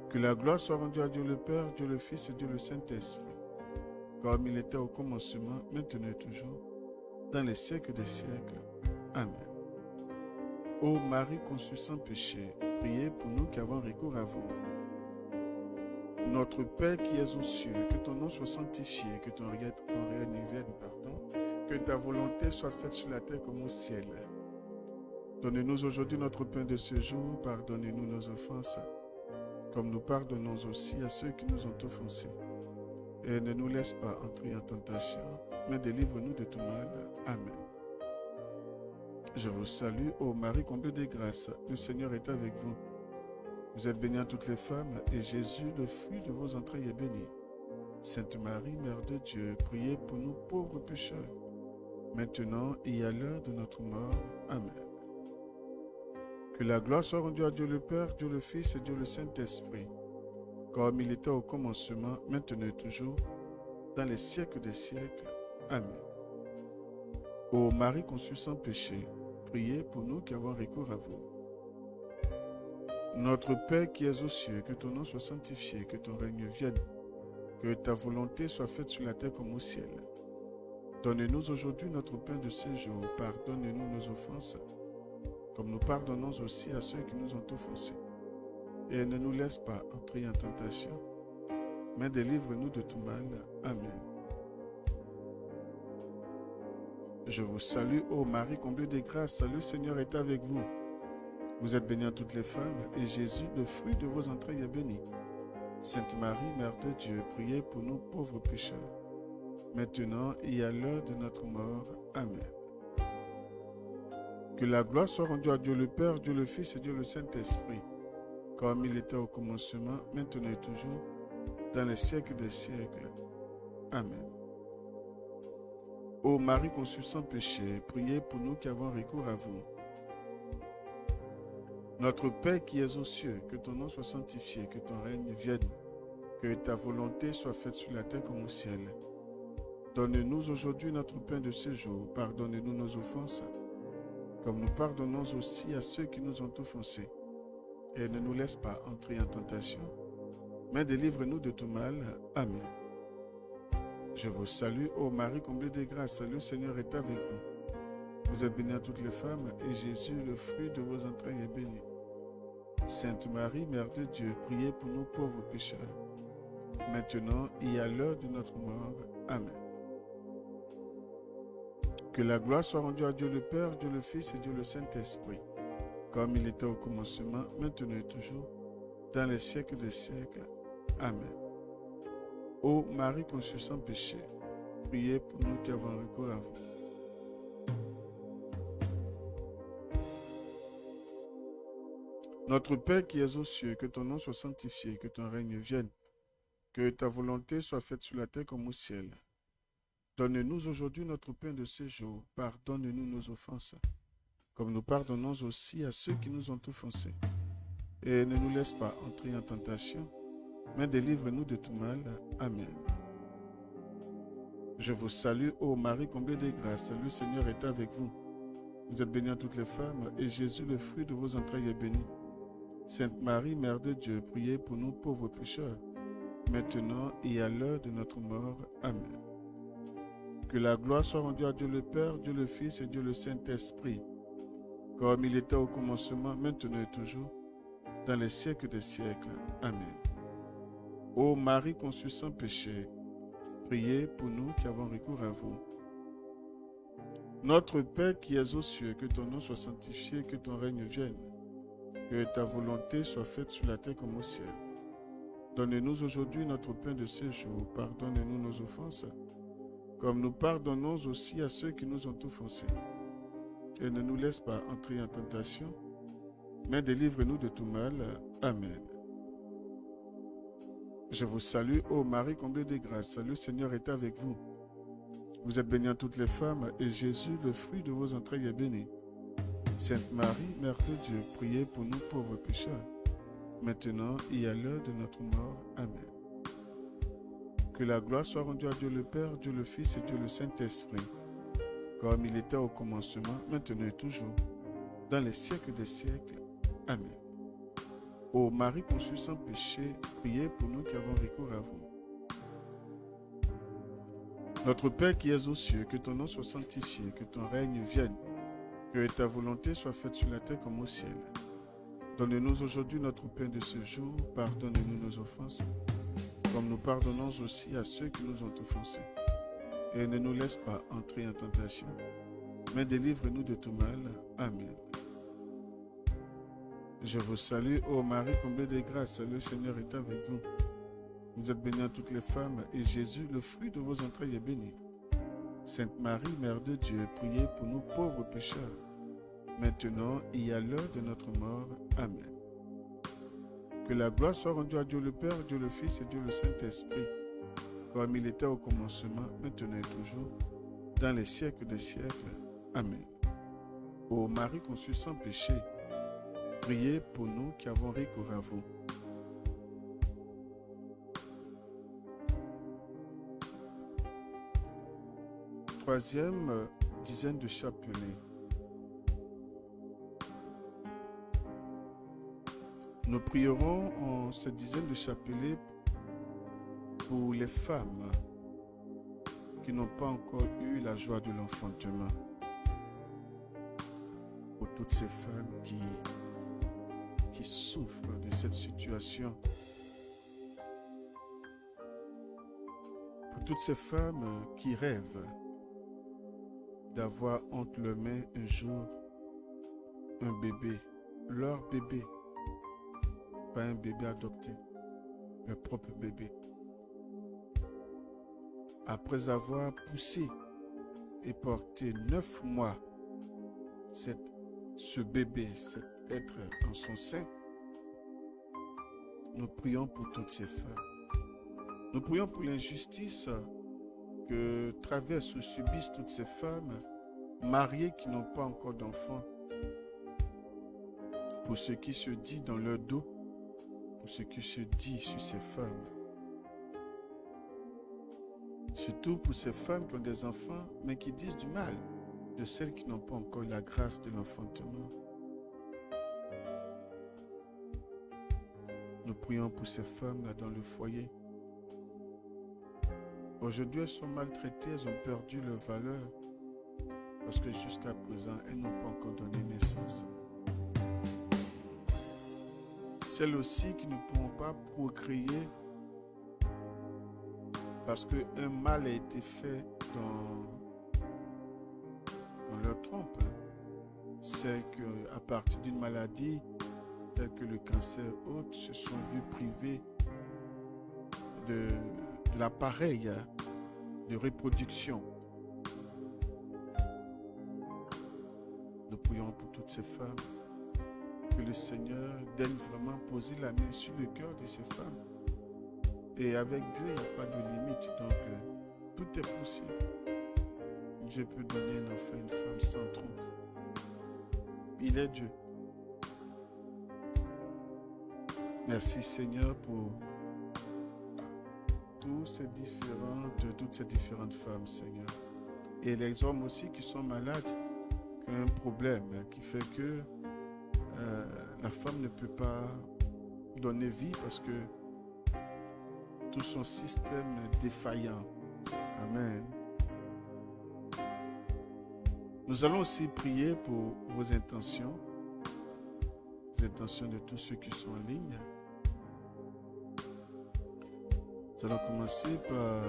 Que la gloire soit rendue à Dieu le Père, Dieu le Fils et Dieu le Saint-Esprit, comme il était au commencement, maintenant et toujours, dans les siècles des siècles. Amen. Ô Marie conçue sans péché, priez pour nous qui avons recours à vous. Notre Père qui es aux cieux, que ton nom soit sanctifié, que ton règne vienne, que ta volonté soit faite sur la terre comme au ciel. Donne-nous aujourd'hui notre pain de ce jour, pardonnez-nous nos offenses, comme nous pardonnons aussi à ceux qui nous ont offensés. Et ne nous laisse pas entrer en tentation, mais délivre-nous de tout mal. Amen. Je vous salue, ô Marie comblée de grâce, le Seigneur est avec vous. Vous êtes bénie entre toutes les femmes, et Jésus, le fruit de vos entrailles, est béni. Sainte Marie, Mère de Dieu, priez pour nous pauvres pécheurs, maintenant et à l'heure de notre mort. Amen. Que la gloire soit rendue à Dieu le Père, Dieu le Fils et Dieu le Saint-Esprit, comme il était au commencement, maintenant et toujours, dans les siècles des siècles. Amen. Ô Marie conçue sans péché, priez pour nous qui avons recours à vous. Notre Père qui es aux cieux, que ton nom soit sanctifié, que ton règne vienne, que ta volonté soit faite sur la terre comme au ciel. Donne-nous aujourd'hui notre pain de ce jour, pardonne-nous nos offenses, comme nous pardonnons aussi à ceux qui nous ont offensés. Et ne nous laisse pas entrer en tentation, mais délivre-nous de tout mal. Amen. Je vous salue, ô Marie comblée de grâce, le Seigneur est avec vous. Vous êtes bénie entre toutes les femmes, et Jésus, le fruit de vos entrailles, est béni. Sainte Marie, Mère de Dieu, priez pour nous pauvres pécheurs, maintenant et à l'heure de notre mort. Amen. Que la gloire soit rendue à Dieu le Père, Dieu le Fils et Dieu le Saint-Esprit, comme il était au commencement, maintenant et toujours, dans les siècles des siècles. Amen. Ô Marie conçue sans péché, priez pour nous qui avons recours à vous. Notre Père qui es aux cieux, que ton nom soit sanctifié, que ton règne vienne, que ta volonté soit faite sur la terre comme au ciel. Donne-nous aujourd'hui notre pain de ce jour, pardonne-nous nos offenses, comme nous pardonnons aussi à ceux qui nous ont offensés. Et ne nous laisse pas entrer en tentation, mais délivre-nous de tout mal. Amen. Je vous salue, ô Marie comblée de grâce, le Seigneur est avec vous. Vous êtes bénie entre toutes les femmes, et Jésus, le fruit de vos entrailles, est béni. Sainte Marie, Mère de Dieu, priez pour nous pauvres pécheurs, maintenant et à l'heure de notre mort. Amen. Que la gloire soit rendue à Dieu le Père, Dieu le Fils et Dieu le Saint-Esprit, comme il était au commencement, maintenant et toujours, dans les siècles des siècles. Amen. Ô Marie conçue sans péché, priez pour nous qui avons recours à vous. Notre Père qui es aux cieux, que ton nom soit sanctifié, que ton règne vienne, que ta volonté soit faite sur la terre comme au ciel. Donne-nous aujourd'hui notre pain de ce jour, pardonne-nous nos offenses, comme nous pardonnons aussi à ceux qui nous ont offensés. Et ne nous laisse pas entrer en tentation, mais délivre-nous de tout mal. Amen. Je vous salue, ô Marie comblée de grâce, le Seigneur est avec vous. Vous êtes bénie entre toutes les femmes, et Jésus, le fruit de vos entrailles, est béni. Sainte Marie, Mère de Dieu, priez pour nous pauvres pécheurs, maintenant et à l'heure de notre mort. Amen. Que la gloire soit rendue à Dieu le Père, Dieu le Fils et Dieu le Saint-Esprit, comme il était au commencement, maintenant et toujours, dans les siècles des siècles. Amen. Ô Marie conçue sans péché, priez pour nous qui avons recours à vous. Notre Père qui es aux cieux, que ton nom soit sanctifié, que ton règne vienne, que ta volonté soit faite sur la terre comme au ciel. Donne-nous aujourd'hui notre pain de ce jour, pardonne-nous nos offenses, comme nous pardonnons aussi à ceux qui nous ont offensés. Et ne nous laisse pas entrer en tentation, mais délivre-nous de tout mal. Amen. Je vous salue, ô Marie comblée de grâce, le Seigneur est avec vous. Vous êtes bénie entre toutes les femmes, et Jésus, le fruit de vos entrailles, est béni. Sainte Marie, Mère de Dieu, priez pour nous pauvres pécheurs, maintenant et à l'heure de notre mort. Amen. Que la gloire soit rendue à Dieu le Père, Dieu le Fils et Dieu le Saint-Esprit, comme il était au commencement, maintenant et toujours, dans les siècles des siècles. Amen. Ô Marie conçue sans péché, priez pour nous qui avons recours à vous. Notre Père qui es aux cieux, que ton nom soit sanctifié, que ton règne vienne, que ta volonté soit faite sur la terre comme au ciel. Donne-nous aujourd'hui notre pain de ce jour, pardonne-nous nos offenses, comme nous pardonnons aussi à ceux qui nous ont offensés. Et ne nous laisse pas entrer en tentation, mais délivre-nous de tout mal. Amen. Je vous salue, ô Marie, comblée de grâce, le Seigneur est avec vous. Vous êtes bénie entre toutes les femmes, et Jésus, le fruit de vos entrailles, est béni. Sainte Marie, Mère de Dieu, priez pour nous pauvres pécheurs, maintenant et à l'heure de notre mort. Amen. Que la gloire soit rendue à Dieu le Père, Dieu le Fils et Dieu le Saint-Esprit, comme il était au commencement, maintenant et toujours, dans les siècles des siècles. Amen. Ô Marie conçue sans péché, priez pour nous qui avons recours à vous. Troisième dizaine de chapelet. Nous prierons en cette dizaine de chapelet pour les femmes qui n'ont pas encore eu la joie de l'enfantement. Pour toutes ces femmes qui souffrent de cette situation. Pour toutes ces femmes qui rêvent d'avoir entre leurs mains un jour un bébé, leur bébé, pas un bébé adopté, leur propre bébé. Après avoir poussé et porté 9 mois ce bébé, cet être en son sein, nous prions pour toutes ces femmes. Nous prions pour l'injustice que traversent ou subissent toutes ces femmes mariées qui n'ont pas encore d'enfants, pour ce qui se dit dans leur dos, pour ce qui se dit sur ces femmes. Surtout pour ces femmes qui ont des enfants, mais qui disent du mal de celles qui n'ont pas encore la grâce de l'enfantement. Nous prions pour ces femmes-là dans le foyer. Aujourd'hui, elles sont maltraitées, elles ont perdu leur valeur parce que jusqu'à présent, elles n'ont pas encore donné naissance. Celles aussi qui ne pourront pas procréer parce qu'un mal a été fait dans leur trompe. Celles qu'à partir d'une maladie telle que le cancer autres se sont vues privées de l'appareil de reproduction. Nous prions pour toutes ces femmes, que le Seigneur daigne vraiment poser la main sur le cœur de ces femmes. Et avec Dieu, il n'y a pas de limite, donc tout est possible. Dieu peut donner un enfant à une femme sans trompe. Il est Dieu. Merci Seigneur pour toutes ces différentes femmes, Seigneur. Et les hommes aussi qui sont malades, qui ont un problème qui fait que la femme ne peut pas donner vie parce que tout son système est défaillant. Amen. Nous allons aussi prier pour vos intentions, les intentions de tous ceux qui sont en ligne. Nous allons commencer par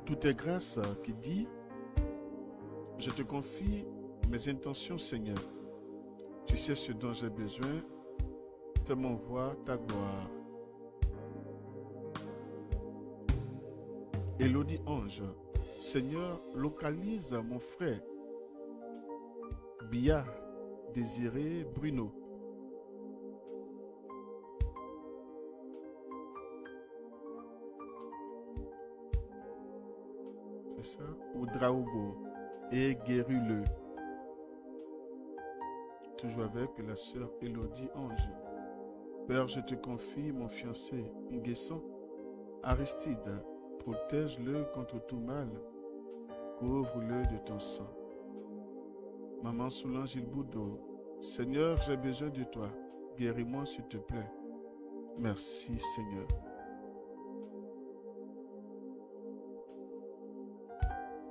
Tout est grâce qui dit: je te confie mes intentions, Seigneur. Tu sais ce dont j'ai besoin. Fais-moi voir ta gloire. Élodie Ange: Seigneur, localise mon frère Bia Désiré Bruno. C'est ça? Ou Draogo. et guéris-le. Toujours avec la sœur Élodie Ange. Père, je te confie mon fiancé, Nguessan Aristide. Protège-le contre tout mal. Couvre-le de ton sang. Maman Solange Ilboudo. Seigneur, j'ai besoin de toi. Guéris-moi, s'il te plaît. Merci, Seigneur.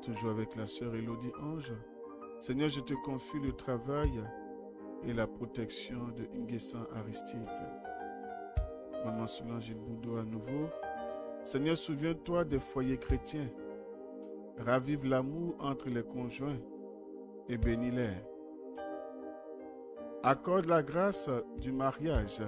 Toujours avec la sœur Élodie Ange. Seigneur, je te confie le travail et la protection de Nguessan Aristide. Maman Solange Ilboudo à nouveau. Seigneur, souviens-toi des foyers chrétiens. Ravive l'amour entre les conjoints et bénis-les. Accorde la grâce du mariage.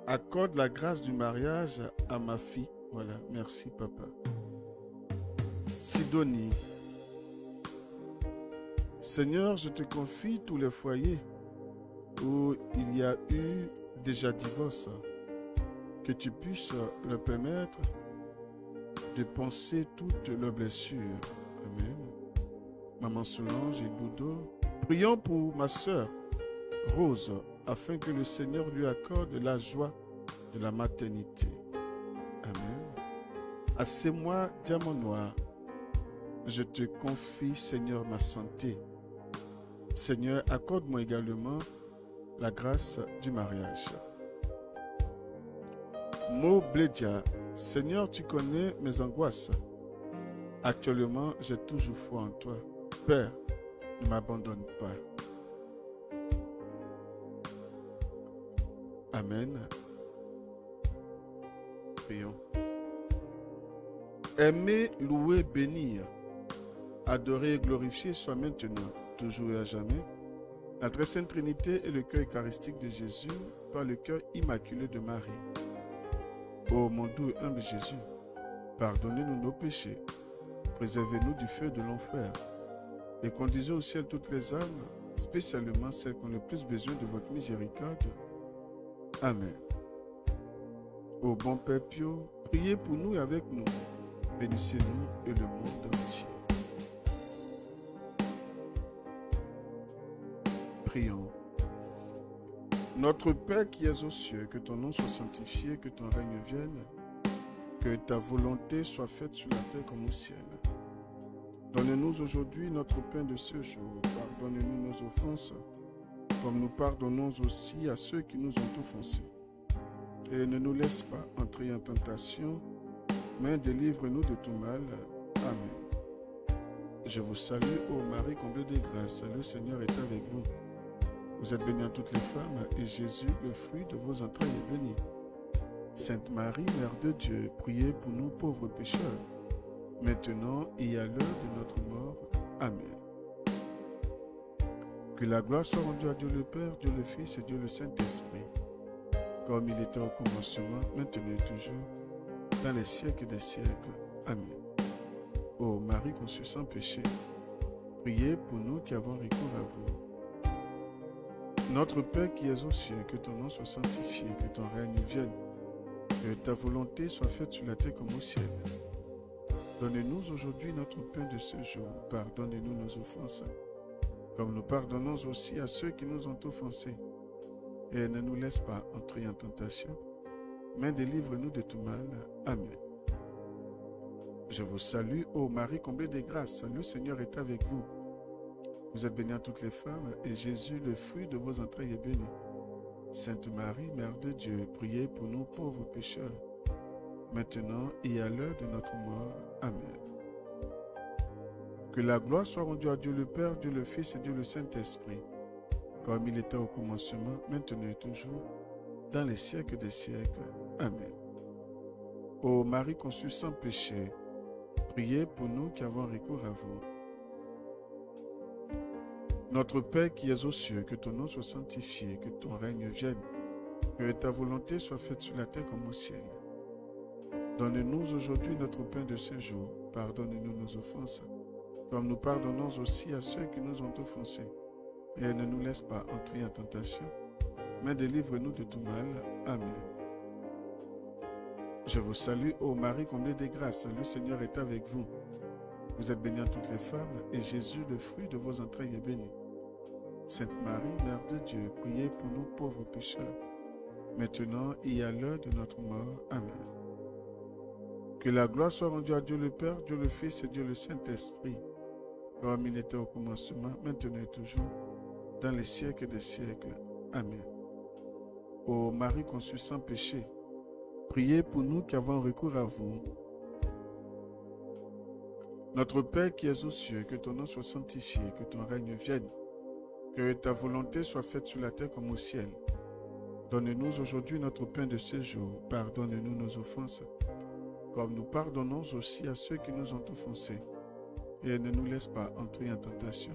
Accorde la grâce du mariage à ma fille. Voilà, merci papa. Sidonie. Seigneur, je te confie tous les foyers où il y a eu déjà divorce. Que tu puisses leur permettre de penser toutes leurs blessures. Amen. Maman Solange et Boudou. Prions pour ma sœur Rose, afin que le Seigneur lui accorde la joie de la maternité. Amen. Assez-moi, diamant noir. Je te confie, Seigneur, ma santé. Seigneur, accorde-moi également la grâce du mariage. Mo Blédia, Seigneur, tu connais mes angoisses. Actuellement, j'ai toujours foi en toi. Père, ne m'abandonne pas. Amen. Prions. Aimer, louer, bénir, adorer et glorifier soit maintenant, toujours et à jamais, la très sainte Trinité et le cœur eucharistique de Jésus par le cœur immaculé de Marie. Ô mon doux et humble Jésus, pardonnez-nous nos péchés, préservez-nous du feu de l'enfer et conduisez au ciel toutes les âmes, spécialement celles qui ont le plus besoin de votre miséricorde. Amen. Ô bon Père Pio, priez pour nous et avec nous. Bénissez-nous et le monde entier. Prions. Notre Père qui es aux cieux, que ton nom soit sanctifié, que ton règne vienne, que ta volonté soit faite sur la terre comme au ciel. Donne-nous aujourd'hui notre pain de ce jour. Pardonne-nous nos offenses, comme nous pardonnons aussi à ceux qui nous ont offensés. Et ne nous laisse pas entrer en tentation, mais délivre-nous de tout mal. Amen. Je vous salue, ô Marie, comblée de grâce. Le Seigneur est avec vous. Vous êtes bénie en toutes les femmes, et Jésus, le fruit de vos entrailles, est béni. Sainte Marie, Mère de Dieu, priez pour nous pauvres pécheurs, maintenant et à l'heure de notre mort. Amen. Que la gloire soit rendue à Dieu le Père, Dieu le Fils et Dieu le Saint-Esprit, comme il était au commencement, maintenant et toujours, dans les siècles des siècles. Amen. Ô Marie conçue sans péché, priez pour nous qui avons recours à vous. Notre Père qui es aux cieux, que ton nom soit sanctifié, que ton règne vienne, que ta volonté soit faite sur la terre comme au ciel. Donne-nous aujourd'hui notre pain de ce jour. Pardonne-nous nos offenses, comme nous pardonnons aussi à ceux qui nous ont offensés. Et ne nous laisse pas entrer en tentation, mais délivre-nous de tout mal. Amen. Je vous salue, ô Marie, comblée de grâce. Le Seigneur est avec vous. Vous êtes bénie en toutes les femmes, et Jésus, le fruit de vos entrailles, est béni. Sainte Marie, Mère de Dieu, priez pour nous pauvres pécheurs, maintenant et à l'heure de notre mort. Amen. Que la gloire soit rendue à Dieu le Père, Dieu le Fils et Dieu le Saint-Esprit, comme il était au commencement, maintenant et toujours, dans les siècles des siècles. Amen. Ô Marie conçue sans péché, priez pour nous qui avons recours à vous. Notre Père qui es aux cieux, que ton nom soit sanctifié, que ton règne vienne, que ta volonté soit faite sur la terre comme au ciel. Donne-nous aujourd'hui notre pain de ce jour. Pardonne-nous nos offenses, comme nous pardonnons aussi à ceux qui nous ont offensés. Et ne nous laisse pas entrer en tentation, mais délivre-nous de tout mal. Amen. Je vous salue, ô Marie comblée de grâce, le Seigneur est avec vous. Vous êtes bénie entre toutes les femmes, et Jésus, le fruit de vos entrailles, est béni. Sainte Marie, Mère de Dieu, priez pour nous pauvres pécheurs, maintenant et à l'heure de notre mort. Amen. Que la gloire soit rendue à Dieu le Père, Dieu le Fils et Dieu le Saint-Esprit, comme il était au commencement, maintenant et toujours, dans les siècles des siècles. Amen. Ô Marie conçue sans péché, priez pour nous qui avons recours à vous. Notre Père qui es aux cieux, que ton nom soit sanctifié, que ton règne vienne, que ta volonté soit faite sur la terre comme au ciel. Donne-nous aujourd'hui notre pain de ce jour. Pardonne-nous nos offenses, comme nous pardonnons aussi à ceux qui nous ont offensés. Et ne nous laisse pas entrer en tentation,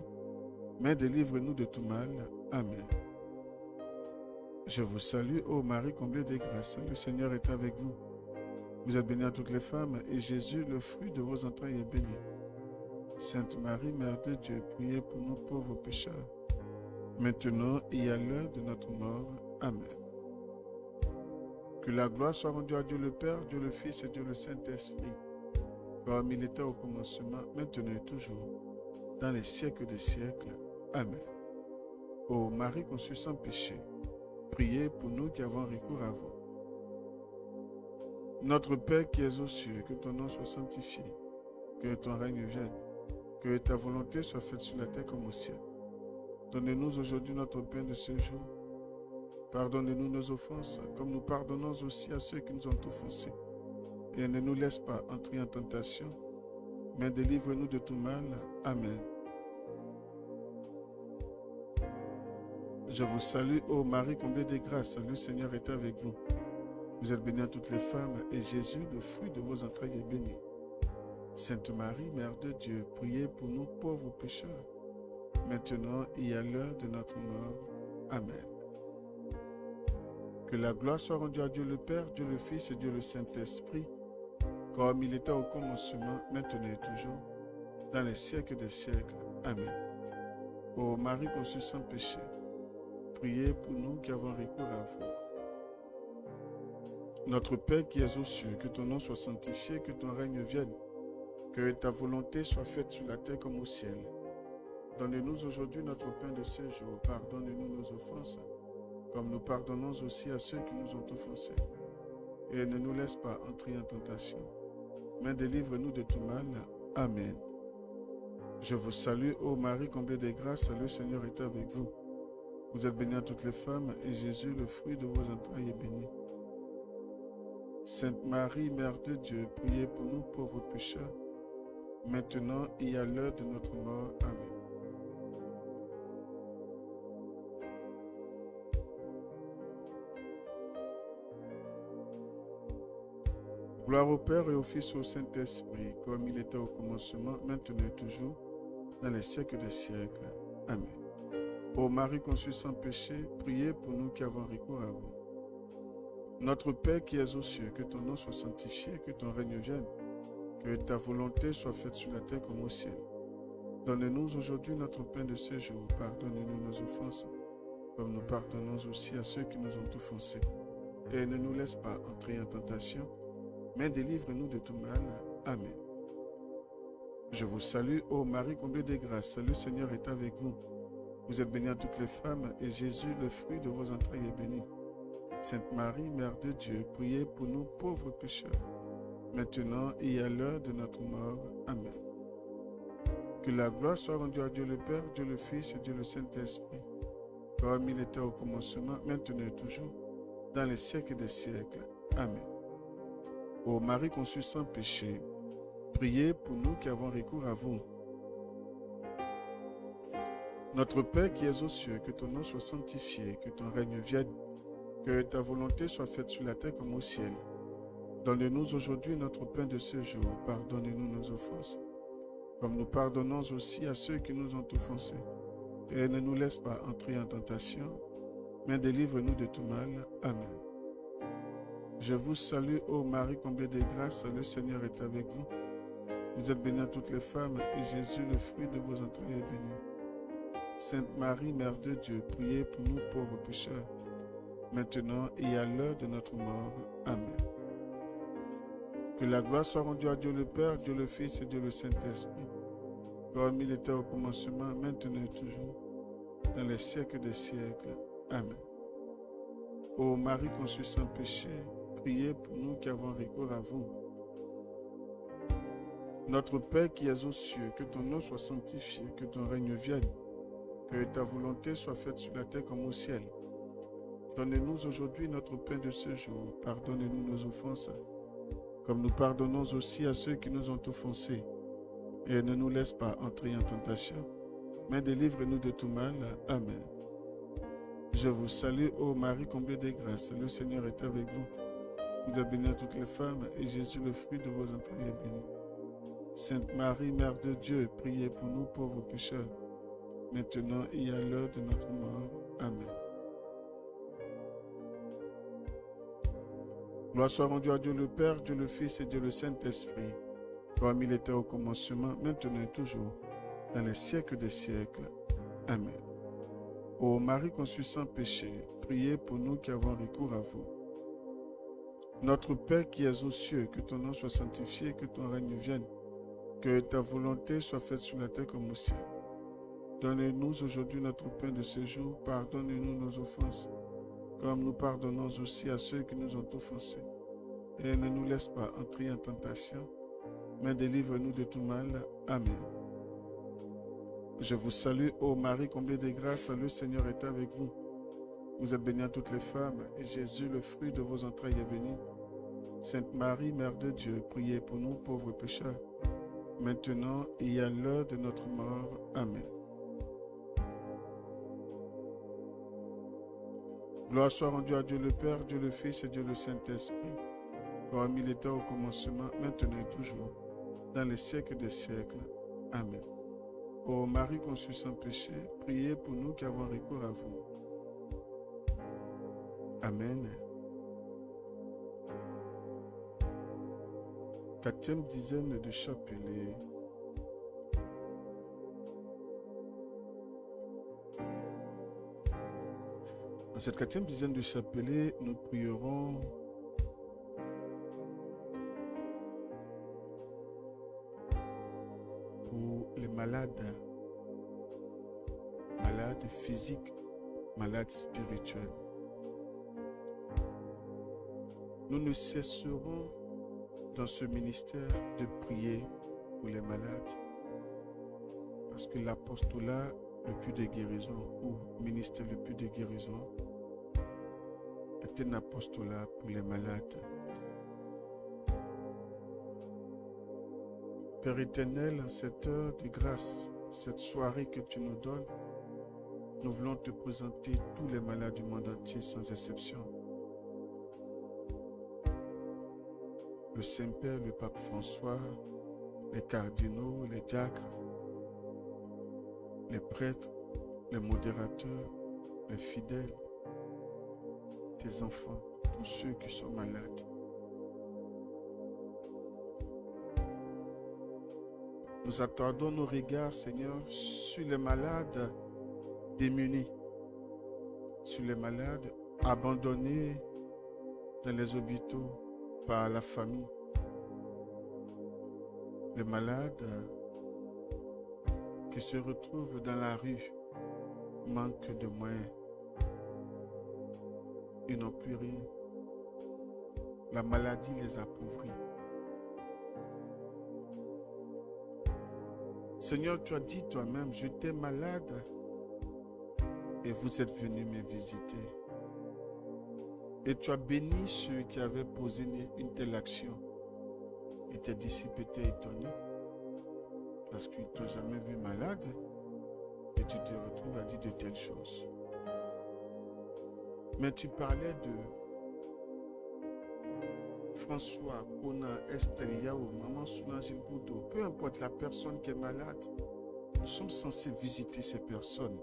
mais délivre-nous de tout mal. Amen. Je vous salue, ô Marie comblée de grâce, le Seigneur est avec vous. Vous êtes bénie à toutes les femmes, et Jésus, le fruit de vos entrailles, est béni. Sainte Marie, Mère de Dieu, priez pour nous pauvres pécheurs, maintenant et à l'heure de notre mort. Amen. Que la gloire soit rendue à Dieu le Père, Dieu le Fils et Dieu le Saint-Esprit, comme il était au commencement, maintenant et toujours, dans les siècles des siècles. Amen. Ô Marie conçue sans péché, priez pour nous qui avons recours à vous. Notre Père qui es aux cieux, que ton nom soit sanctifié, que ton règne vienne, que ta volonté soit faite sur la terre comme au ciel. Donne-nous aujourd'hui notre pain de ce jour. Pardonne-nous nos offenses, comme nous pardonnons aussi à ceux qui nous ont offensés. Et ne nous laisse pas entrer en tentation, mais délivre-nous de tout mal. Amen. Je vous salue, ô Marie comblée de grâce, le Seigneur est avec vous. Vous êtes bénie à toutes les femmes, et Jésus, le fruit de vos entrailles, est béni. Sainte Marie, Mère de Dieu, priez pour nous pauvres pécheurs, maintenant et à l'heure de notre mort. Amen. Que la gloire soit rendue à Dieu le Père, Dieu le Fils et Dieu le Saint-Esprit, comme il était au commencement, maintenant et toujours, dans les siècles des siècles. Amen. Ô Marie conçue sans péché, priez pour nous qui avons recours à vous. Notre Père qui es aux cieux, que ton nom soit sanctifié, que ton règne vienne, que ta volonté soit faite sur la terre comme au ciel. Donne-nous aujourd'hui notre pain de ce jour. Pardonne-nous nos offenses, comme nous pardonnons aussi à ceux qui nous ont offensés. Et ne nous laisse pas entrer en tentation, mais délivre-nous de tout mal. Amen. Je vous salue, ô Marie comblée de grâce, le Seigneur est avec vous. Vous êtes bénie à toutes les femmes, et Jésus, le fruit de vos entrailles, est béni. Sainte Marie, Mère de Dieu, priez pour nous pauvres pécheurs, maintenant et à l'heure de notre mort. Amen. Gloire au Père et au Fils et au Saint-Esprit, comme il était au commencement, maintenant et toujours, dans les siècles des siècles. Amen. Ô Marie conçue sans péché, priez pour nous qui avons recours à vous. Notre Père qui es aux cieux, que ton nom soit sanctifié, que ton règne vienne, que ta volonté soit faite sur la terre comme au ciel. Donne-nous aujourd'hui notre pain de ce jour. Pardonne-nous nos offenses, comme nous pardonnons aussi à ceux qui nous ont offensés. Et ne nous laisse pas entrer en tentation, mais délivre-nous de tout mal. Amen. Je vous salue, ô Marie comblée de grâce, le Seigneur est avec vous. Vous êtes bénie à toutes les femmes, et Jésus, le fruit de vos entrailles, est béni. Sainte Marie, Mère de Dieu, priez pour nous pauvres pécheurs, maintenant et à l'heure de notre mort. Amen. Que la gloire soit rendue à Dieu le Père, Dieu le Fils et Dieu le Saint-Esprit, comme il était au commencement, maintenant et toujours, dans les siècles des siècles. Amen. Ô Marie conçue sans péché, priez pour nous qui avons recours à vous. Notre Père qui es aux cieux, que ton nom soit sanctifié, que ton règne vienne, que ta volonté soit faite sur la terre comme au ciel. Donne-nous aujourd'hui notre pain de ce jour. Pardonne-nous nos offenses, comme nous pardonnons aussi à ceux qui nous ont offensés. Et ne nous laisse pas entrer en tentation, mais délivre-nous de tout mal. Amen. Je vous salue, ô Marie comblée de grâce, le Seigneur est avec vous. Vous êtes bénie entre toutes les femmes, et Jésus, le fruit de vos entrailles, est béni. Sainte Marie, Mère de Dieu, priez pour nous pauvres pécheurs, maintenant et à l'heure de notre mort. Amen. Que la gloire soit rendue à Dieu le Père, Dieu le Fils et Dieu le Saint-Esprit, comme il était au commencement, maintenant et toujours, dans les siècles des siècles. Amen. Ô Marie conçue sans péché, priez pour nous qui avons recours à vous. Notre Père qui es aux cieux, que ton nom soit sanctifié, que ton règne vienne, que ta volonté soit faite sur la terre comme au ciel. Donne-nous aujourd'hui notre pain de ce jour. Pardonne-nous nos offenses, comme nous pardonnons aussi à ceux qui nous ont offensés. Et ne nous laisse pas entrer en tentation, mais délivre-nous de tout mal. Amen. Je vous salue, ô Marie, comblée de grâce. Le Seigneur est avec vous. Vous êtes bénie entre toutes les femmes, et Jésus, le fruit de vos entrailles, est béni. Sainte Marie, Mère de Dieu, priez pour nous pauvres pécheurs, maintenant et à l'heure de notre mort. Amen. Gloire soit rendue à Dieu le Père, Dieu le Fils et Dieu le Saint-Esprit, comme il était au commencement, maintenant et toujours, dans les siècles des siècles. Amen. Ô Marie conçue sans péché, priez pour nous qui avons recours à vous. Notre Père qui es aux cieux, que ton nom soit sanctifié, que ton règne vienne, que ta volonté soit faite sur la terre comme au ciel. Donne-nous aujourd'hui notre pain de ce jour, pardonne-nous nos offenses, comme nous pardonnons aussi à ceux qui nous ont offensés. Et ne nous laisse pas entrer en tentation, mais délivre-nous de tout mal. Amen. Je vous salue, ô Marie, comblée de grâce, le Seigneur est avec vous. Vous êtes bénie entre toutes les femmes, et Jésus, le fruit de vos entrailles, est béni. Sainte Marie, Mère de Dieu, priez pour nous pauvres pécheurs, maintenant et à l'heure de notre mort. Amen. Gloire soit rendue à Dieu le Père, Dieu le Fils et Dieu le Saint-Esprit, comme il était au commencement, maintenant et toujours, dans les siècles des siècles. Amen. Ô Marie conçue sans péché, priez pour nous qui avons recours à vous. Amen. 4e dizaine de Chapelet. Dans cette 4e dizaine de Chapelet, nous prierons pour les malades, malades physiques, malades spirituels. Nous ne cesserons dans ce ministère de prier pour les malades, parce que l'apostolat le plus de guérison, ou ministère le plus de guérison, est un apostolat pour les malades. Père éternel, en cette heure de grâce, cette soirée que tu nous donnes, nous voulons te présenter tous les malades du monde entier sans exception. Le Saint-Père, le Pape François, les cardinaux, les diacres, les prêtres, les modérateurs, les fidèles, tes enfants, tous ceux qui sont malades. Nous attardons nos regards, Seigneur, sur les malades démunis, sur les malades abandonnés dans les hôpitaux par la famille, les malades qui se retrouvent dans la rue, manquent de moyens, ils n'ont plus rien. La maladie les appauvrit. Seigneur, tu as dit toi-même, j'étais malade et vous êtes venus me visiter. Et tu as béni ceux qui avaient posé une telle action. Et tes disciples étaient étonnés parce qu'ils ne t'ont jamais vu malade et tu te retrouves à dire de telles choses. Mais tu parlais de François, Kona, Esther, Yao, Maman Solange Boudo, peu importe la personne qui est malade, nous sommes censés visiter ces personnes.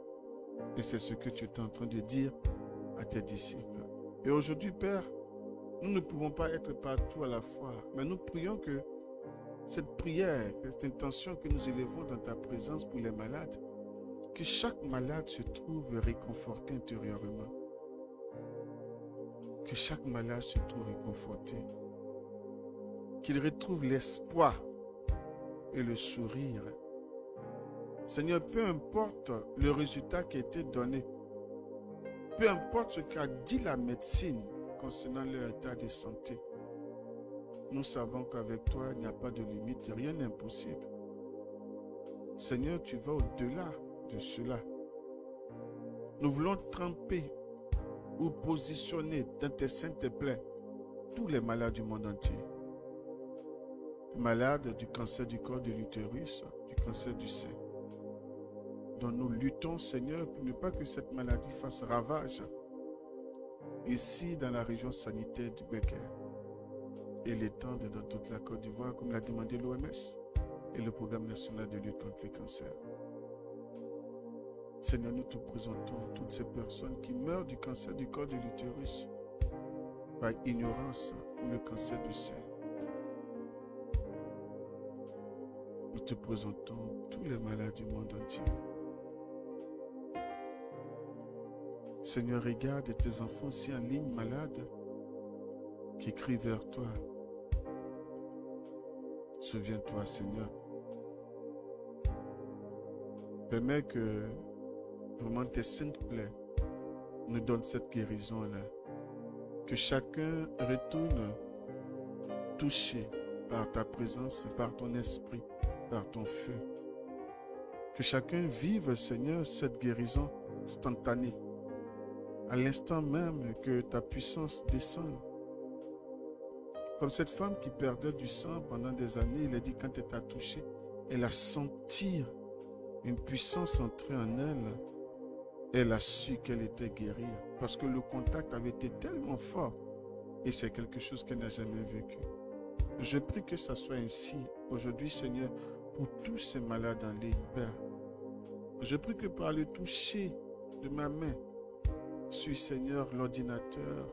Et c'est ce que tu es en train de dire à tes disciples. Et aujourd'hui, Père, nous ne pouvons pas être partout à la fois, mais nous prions que cette prière, cette intention que nous élevons dans ta présence pour les malades, que chaque malade se trouve réconforté intérieurement. Que chaque malade se trouve réconforté. Qu'il retrouve l'espoir et le sourire. Seigneur, peu importe le résultat qui a été donné, peu importe ce qu'a dit la médecine concernant leur état de santé, nous savons qu'avec toi, il n'y a pas de limite, rien n'est impossible. Seigneur, tu vas au-delà de cela. Nous voulons tremper ou positionner dans tes saintes plaies tous les malades du monde entier. Malades du cancer du col de l'utérus, du cancer du sein, dont nous luttons, Seigneur, pour ne pas que cette maladie fasse ravage ici dans la région sanitaire du Béquer et l'étendre dans toute la Côte d'Ivoire, comme l'a demandé l'OMS et le Programme national de lutte contre le cancer. Seigneur, nous te présentons toutes ces personnes qui meurent du cancer du col de l'utérus par ignorance ou le cancer du sein. Nous te présentons tous les malades du monde entier. Seigneur, regarde tes enfants aussi en ligne malades qui crient vers toi. Souviens-toi, Seigneur. Permets que vraiment tes saintes plaies nous donnent cette guérison-là. Que chacun retourne touché par ta présence, par ton esprit, par ton feu. Que chacun vive, Seigneur, cette guérison instantanée. À l'instant même que ta puissance descend. Comme cette femme qui perdait du sang pendant des années, il a dit quand elle t'a touché, elle a senti une puissance entrer en elle. Elle a su qu'elle était guérie parce que le contact avait été tellement fort et c'est quelque chose qu'elle n'a jamais vécu. Je prie que ça soit ainsi aujourd'hui, Seigneur, pour tous ces malades en ligne, Père. Je prie que par le toucher de ma main, sur, Seigneur, l'ordinateur,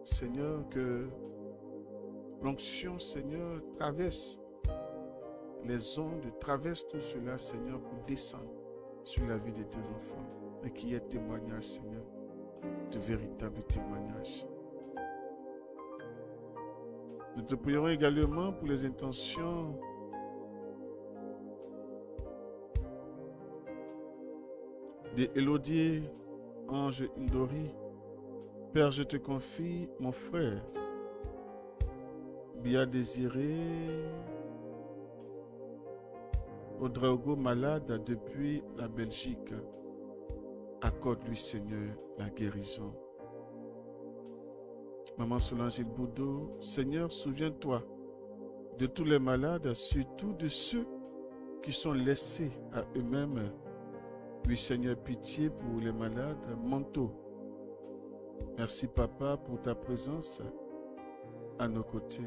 Seigneur, que l'onction, Seigneur, traverse les ondes, traverse tout cela, Seigneur, pour descendre sur la vie de tes enfants et qu'il y ait témoignage, Seigneur, de véritables témoignages. Nous te prierons également pour les intentions de Elodie Ange Ndori. Père, je te confie mon frère, bien désiré, Ouedraogo, malade depuis la Belgique. Accorde-lui, Seigneur, la guérison. Maman Solange Boudou, Seigneur, souviens-toi de tous les malades, surtout de ceux qui sont laissés à eux-mêmes. Oui, Seigneur, pitié pour les malades mentaux. Merci, Papa, pour ta présence à nos côtés.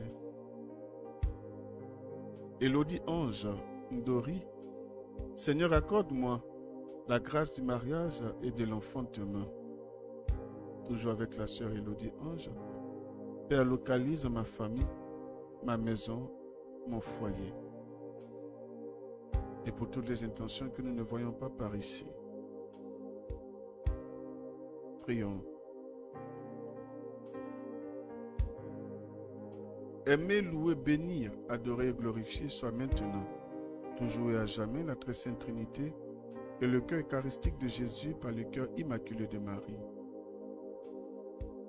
Elodie Ange Ndori, Seigneur, accorde-moi la grâce du mariage et de l'enfantement. Toujours avec la sœur Elodie Ange. Père, localise ma famille, ma maison, mon foyer. Et pour toutes les intentions que nous ne voyons pas par ici. Prions. Aimer, louer, bénir, adorer et glorifier soit maintenant, toujours et à jamais, la très sainte Trinité et le cœur eucharistique de Jésus par le cœur immaculé de Marie.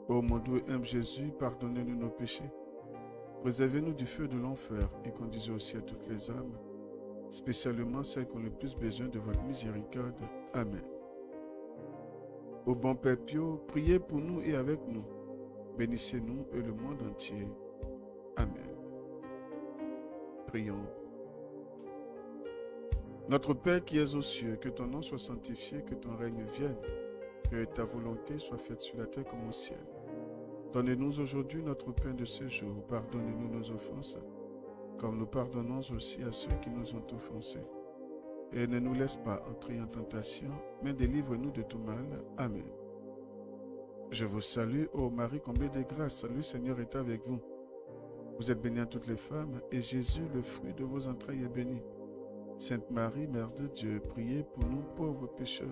Ô mon doux et humble Jésus, pardonnez-nous nos péchés, préservez-nous du feu de l'enfer et conduisez au ciel toutes les âmes, spécialement celles qui ont le plus besoin de votre miséricorde. Amen. Ô bon Père Pio, priez pour nous et avec nous. Bénissez-nous et le monde entier. Amen. Prions. Notre Père qui es aux cieux, que ton nom soit sanctifié, que ton règne vienne, que ta volonté soit faite sur la terre comme au ciel. Donne-nous aujourd'hui notre pain de ce jour. Pardonne-nous nos offenses, comme nous pardonnons aussi à ceux qui nous ont offensés. Et ne nous laisse pas entrer en tentation, mais délivre-nous de tout mal. Amen. Je vous salue, ô Marie comblée de grâce. Le Seigneur est avec vous. Vous êtes bénie entre toutes les femmes, et Jésus, le fruit de vos entrailles, est béni. Sainte Marie, Mère de Dieu, priez pour nous pauvres pécheurs,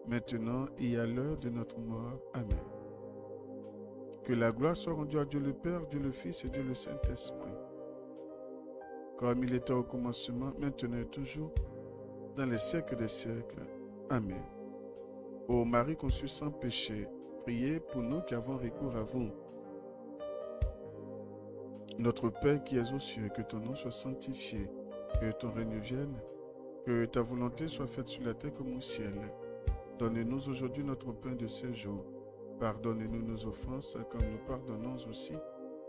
maintenant et à l'heure de notre mort. Amen. Que la gloire soit rendue à Dieu le Père, Dieu le Fils et Dieu le Saint-Esprit, comme il était au commencement, maintenant et toujours, dans les siècles des siècles. Amen. Ô Marie conçue sans péché, priez pour nous qui avons recours à vous. Notre Père qui es aux cieux, que ton nom soit sanctifié, que ton règne vienne, que ta volonté soit faite sur la terre comme au ciel. Donne-nous aujourd'hui notre pain de ce jour. Pardonne-nous nos offenses, comme nous pardonnons aussi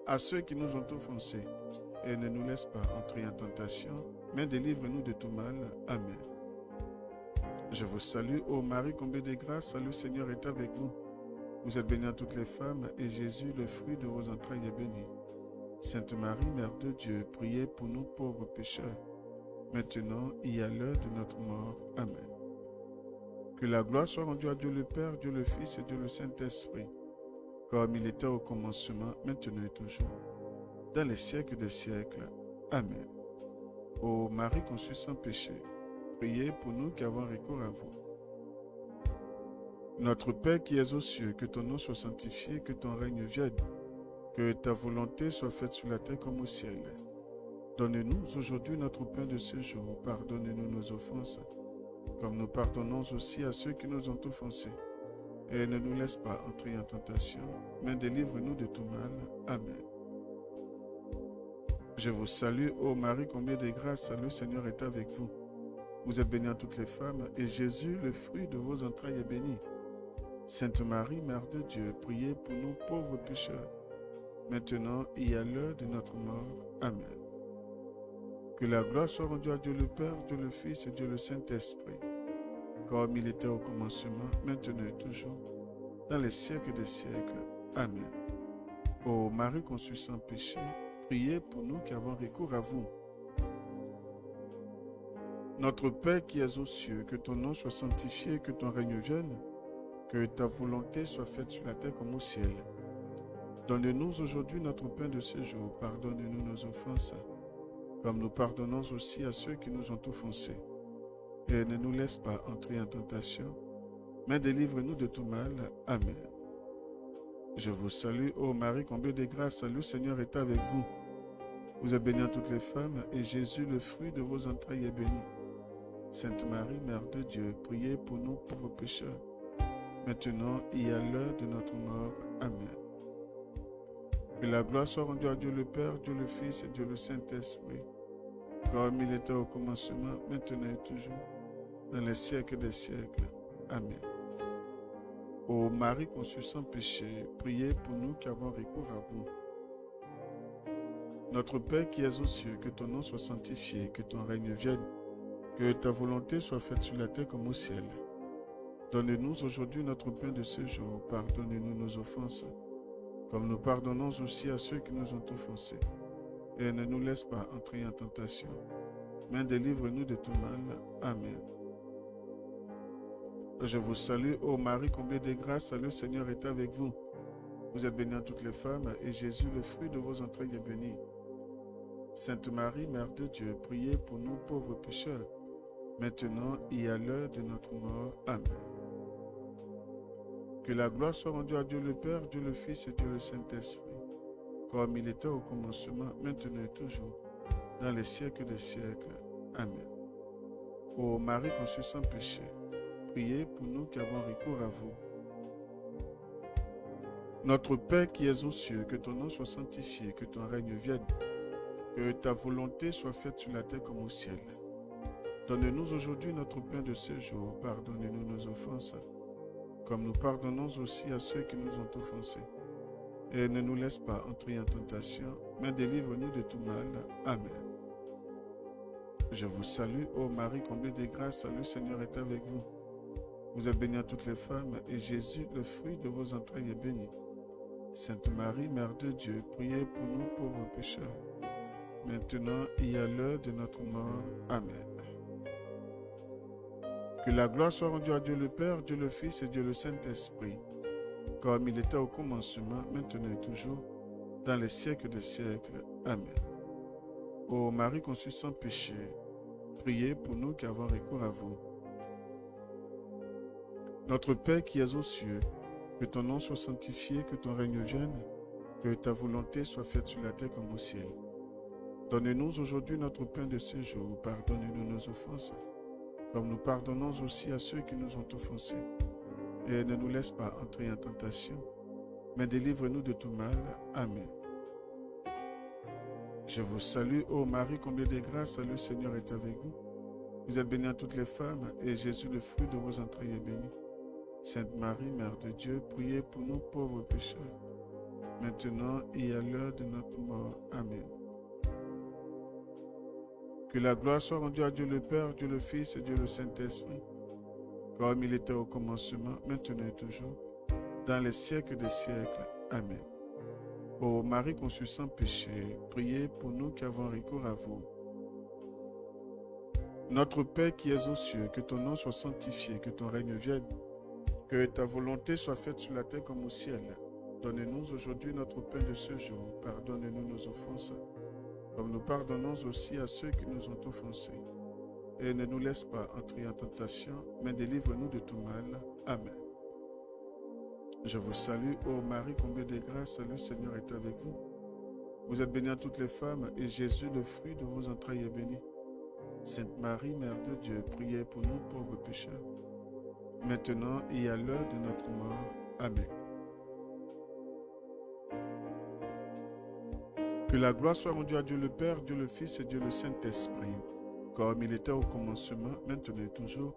à ceux qui nous ont offensés. Et ne nous laisse pas entrer en tentation, mais délivre-nous de tout mal. Amen. Je vous salue, ô Marie, comblée de grâce, le Seigneur est avec vous. Vous êtes bénie entre toutes les femmes, et Jésus, le fruit de vos entrailles, est béni. Sainte Marie, Mère de Dieu, priez pour nous pauvres pécheurs, maintenant et à l'heure de notre mort. Amen. Que la gloire soit rendue à Dieu le Père, Dieu le Fils et Dieu le Saint-Esprit, comme il était au commencement, maintenant et toujours, dans les siècles des siècles. Amen. Ô Marie conçue sans péché, priez pour nous qui avons recours à vous. Notre Père qui es aux cieux, que ton nom soit sanctifié, que ton règne vienne, que ta volonté soit faite sur la terre comme au ciel. Donne-nous aujourd'hui notre pain de ce jour. Pardonne-nous nos offenses, comme nous pardonnons aussi à ceux qui nous ont offensés. Et ne nous laisse pas entrer en tentation, mais délivre-nous de tout mal. Amen. Je vous salue, ô Marie, comblée de grâce, le Seigneur est avec vous. Vous êtes bénie entre toutes les femmes, et Jésus, le fruit de vos entrailles, est béni. Sainte Marie, Mère de Dieu, priez pour nous pauvres pécheurs, maintenant et à l'heure de notre mort. Amen. Que la gloire soit rendue à Dieu le Père, Dieu le Fils et Dieu le Saint-Esprit, comme il était au commencement, maintenant et toujours, dans les siècles des siècles. Amen. Ô Marie conçue sans péché, priez pour nous qui avons recours à vous. Notre Père qui es aux cieux, que ton nom soit sanctifié, que ton règne vienne, que ta volonté soit faite sur la terre comme au ciel. Donne-nous aujourd'hui notre pain de ce jour. Pardonne-nous nos offenses, comme nous pardonnons aussi à ceux qui nous ont offensés. Et ne nous laisse pas entrer en tentation, mais délivre-nous de tout mal. Amen. Je vous salue, ô Marie, comblée de grâce, le Seigneur est avec vous. Vous êtes bénie entre toutes les femmes, et Jésus, le fruit de vos entrailles, est béni. Sainte Marie, Mère de Dieu, priez pour nous pauvres pécheurs, maintenant et à l'heure de notre mort. Amen. Que la gloire soit rendue à Dieu le Père, Dieu le Fils et Dieu le Saint-Esprit, comme il était au commencement, maintenant et toujours, dans les siècles des siècles. Amen. Ô Marie conçue sans péché, priez pour nous qui avons recours à vous. Notre Père qui es aux cieux, que ton nom soit sanctifié, que ton règne vienne, que ta volonté soit faite sur la terre comme au ciel. Donne-nous aujourd'hui notre pain de ce jour. Pardonne-nous nos offenses, comme nous pardonnons aussi à ceux qui nous ont offensés. Et ne nous laisse pas entrer en tentation, mais délivre-nous de tout mal. Amen. Je vous salue, ô Marie, comblée de grâce, le Seigneur est avec vous. Vous êtes bénie entre toutes les femmes, et Jésus, le fruit de vos entrailles, est béni. Sainte Marie, Mère de Dieu, priez pour nous pauvres pécheurs, maintenant et à l'heure de notre mort. Amen. Que la gloire soit rendue à Dieu le Père, Dieu le Fils et Dieu le Saint-Esprit, comme il était au commencement, maintenant et toujours, dans les siècles des siècles. Amen. Ô Marie conçue sans péché, priez pour nous qui avons recours à vous. Notre Père qui es aux cieux, que ton nom soit sanctifié, que ton règne vienne, que ta volonté soit faite sur la terre comme au ciel. Donne-nous aujourd'hui notre pain de ce jour. Pardonne-nous nos offenses, comme nous pardonnons aussi à ceux qui nous ont offensés. Et ne nous laisse pas entrer en tentation, mais délivre-nous de tout mal. Amen. Je vous salue, ô Marie, comblée de grâce, le Seigneur est avec vous. Vous êtes bénie à toutes les femmes, et Jésus, le fruit de vos entrailles, est béni. Sainte Marie, Mère de Dieu, priez pour nous pauvres pécheurs, maintenant et à l'heure de notre mort. Amen. Que la gloire soit rendue à Dieu le Père, Dieu le Fils et Dieu le Saint-Esprit, comme il était au commencement, maintenant et toujours, dans les siècles des siècles. Amen. Ô Marie conçue sans péché, priez pour nous qui avons recours à vous. Notre Père qui es aux cieux, que ton nom soit sanctifié, que ton règne vienne, que ta volonté soit faite sur la terre comme au ciel. Donne-nous aujourd'hui notre pain de ce jour, pardonne-nous nos offenses, comme nous pardonnons aussi à ceux qui nous ont offensés. Et ne nous laisse pas entrer en tentation, mais délivre-nous de tout mal. Amen. Je vous salue, ô Marie, comblée de grâce, le Seigneur est avec vous. Vous êtes bénie entre toutes les femmes, et Jésus, le fruit de vos entrailles, est béni. Sainte Marie, Mère de Dieu, priez pour nous pauvres pécheurs, maintenant et à l'heure de notre mort. Amen. Que la gloire soit rendue à Dieu le Père, Dieu le Fils et Dieu le Saint-Esprit, comme il était au commencement, maintenant et toujours, dans les siècles des siècles. Amen. Ô Marie conçue sans péché, priez pour nous qui avons recours à vous. Notre Père qui es aux cieux, que ton nom soit sanctifié, que ton règne vienne, que ta volonté soit faite sur la terre comme au ciel. Donne-nous aujourd'hui notre pain de ce jour. Pardonne-nous nos offenses, comme nous pardonnons aussi à ceux qui nous ont offensés. Et ne nous laisse pas entrer en tentation, mais délivre-nous de tout mal. Amen. Je vous salue, ô Marie, comblée de grâce, le Seigneur est avec vous. Vous êtes bénie entre toutes les femmes, et Jésus, le fruit de vos entrailles, est béni. Sainte Marie, Mère de Dieu, priez pour nous pauvres pécheurs, maintenant et à l'heure de notre mort. Amen. Que la gloire soit rendue à Dieu le Père, Dieu le Fils et Dieu le Saint-Esprit, comme il était au commencement, maintenant et toujours,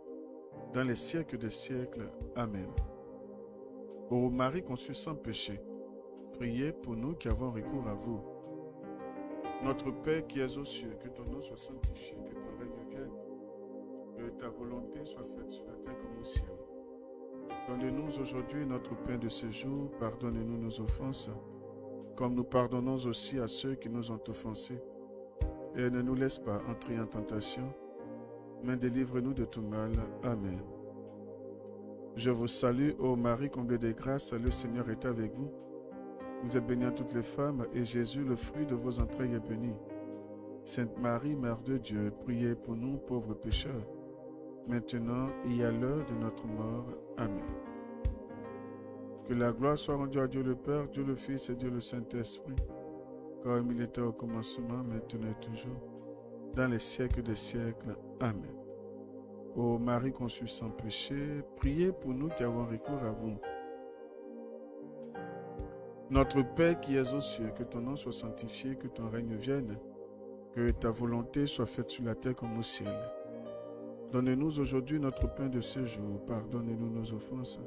dans les siècles des siècles. Amen. Ô Marie conçue sans péché, priez pour nous qui avons recours à vous. Notre Père qui es aux cieux, que ton nom soit sanctifié, que ton règne vienne, que ta volonté soit faite sur la terre comme au ciel. Donne-nous aujourd'hui notre pain de ce jour, pardonne-nous nos offenses, comme nous pardonnons aussi à ceux qui nous ont offensés. Et ne nous laisse pas entrer en tentation, mais délivre-nous de tout mal. Amen. Je vous salue, ô Marie, comblée de grâce, le Seigneur est avec vous. Vous êtes bénie entre toutes les femmes, et Jésus, le fruit de vos entrailles, est béni. Sainte Marie, Mère de Dieu, priez pour nous pauvres pécheurs, maintenant et à l'heure de notre mort. Amen. Que la gloire soit rendue à Dieu le Père, Dieu le Fils et Dieu le Saint-Esprit, comme il était au commencement, maintenant et toujours, dans les siècles des siècles. Amen. Ô Marie conçue sans péché, priez pour nous qui avons recours à vous. Notre Père qui es aux cieux, que ton nom soit sanctifié, que ton règne vienne, que ta volonté soit faite sur la terre comme au ciel. Donne-nous aujourd'hui notre pain de ce jour, pardonne-nous nos offenses,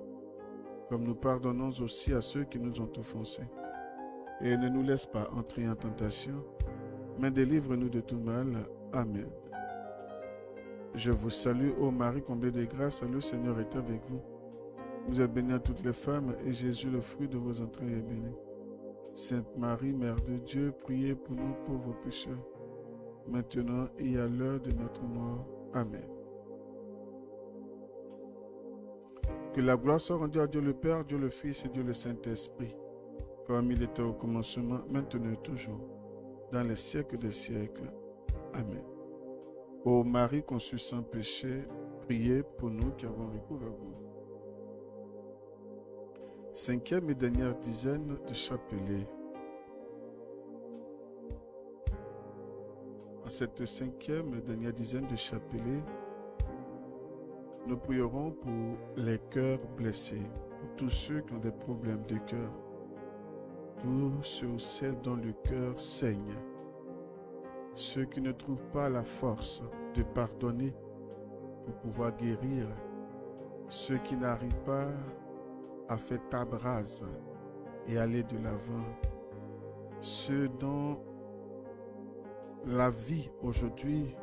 comme nous pardonnons aussi à ceux qui nous ont offensés. Et ne nous laisse pas entrer en tentation, mais délivre-nous de tout mal. Amen. Je vous salue, ô Marie, comblée de grâce, le Seigneur est avec vous. Vous êtes bénie à toutes les femmes, et Jésus, le fruit de vos entrailles, est béni. Sainte Marie, Mère de Dieu, priez pour nous pauvres pécheurs, maintenant et à l'heure de notre mort. Amen. Que la gloire soit rendue à Dieu le Père, Dieu le Fils et Dieu le Saint-Esprit, comme il était au commencement, maintenant et toujours, dans les siècles des siècles. Amen. Ô Marie conçue sans péché, priez pour nous qui avons recours à vous. Cinquième et dernière dizaine de chapelet. En cette cinquième et dernière dizaine de chapelet, nous prierons pour les cœurs blessés, pour tous ceux qui ont des problèmes de cœur, tous ceux ou celles dont le cœur saigne, ceux qui ne trouvent pas la force de pardonner pour pouvoir guérir, ceux qui n'arrivent pas à faire table rase et aller de l'avant, ceux dont la vie aujourd'hui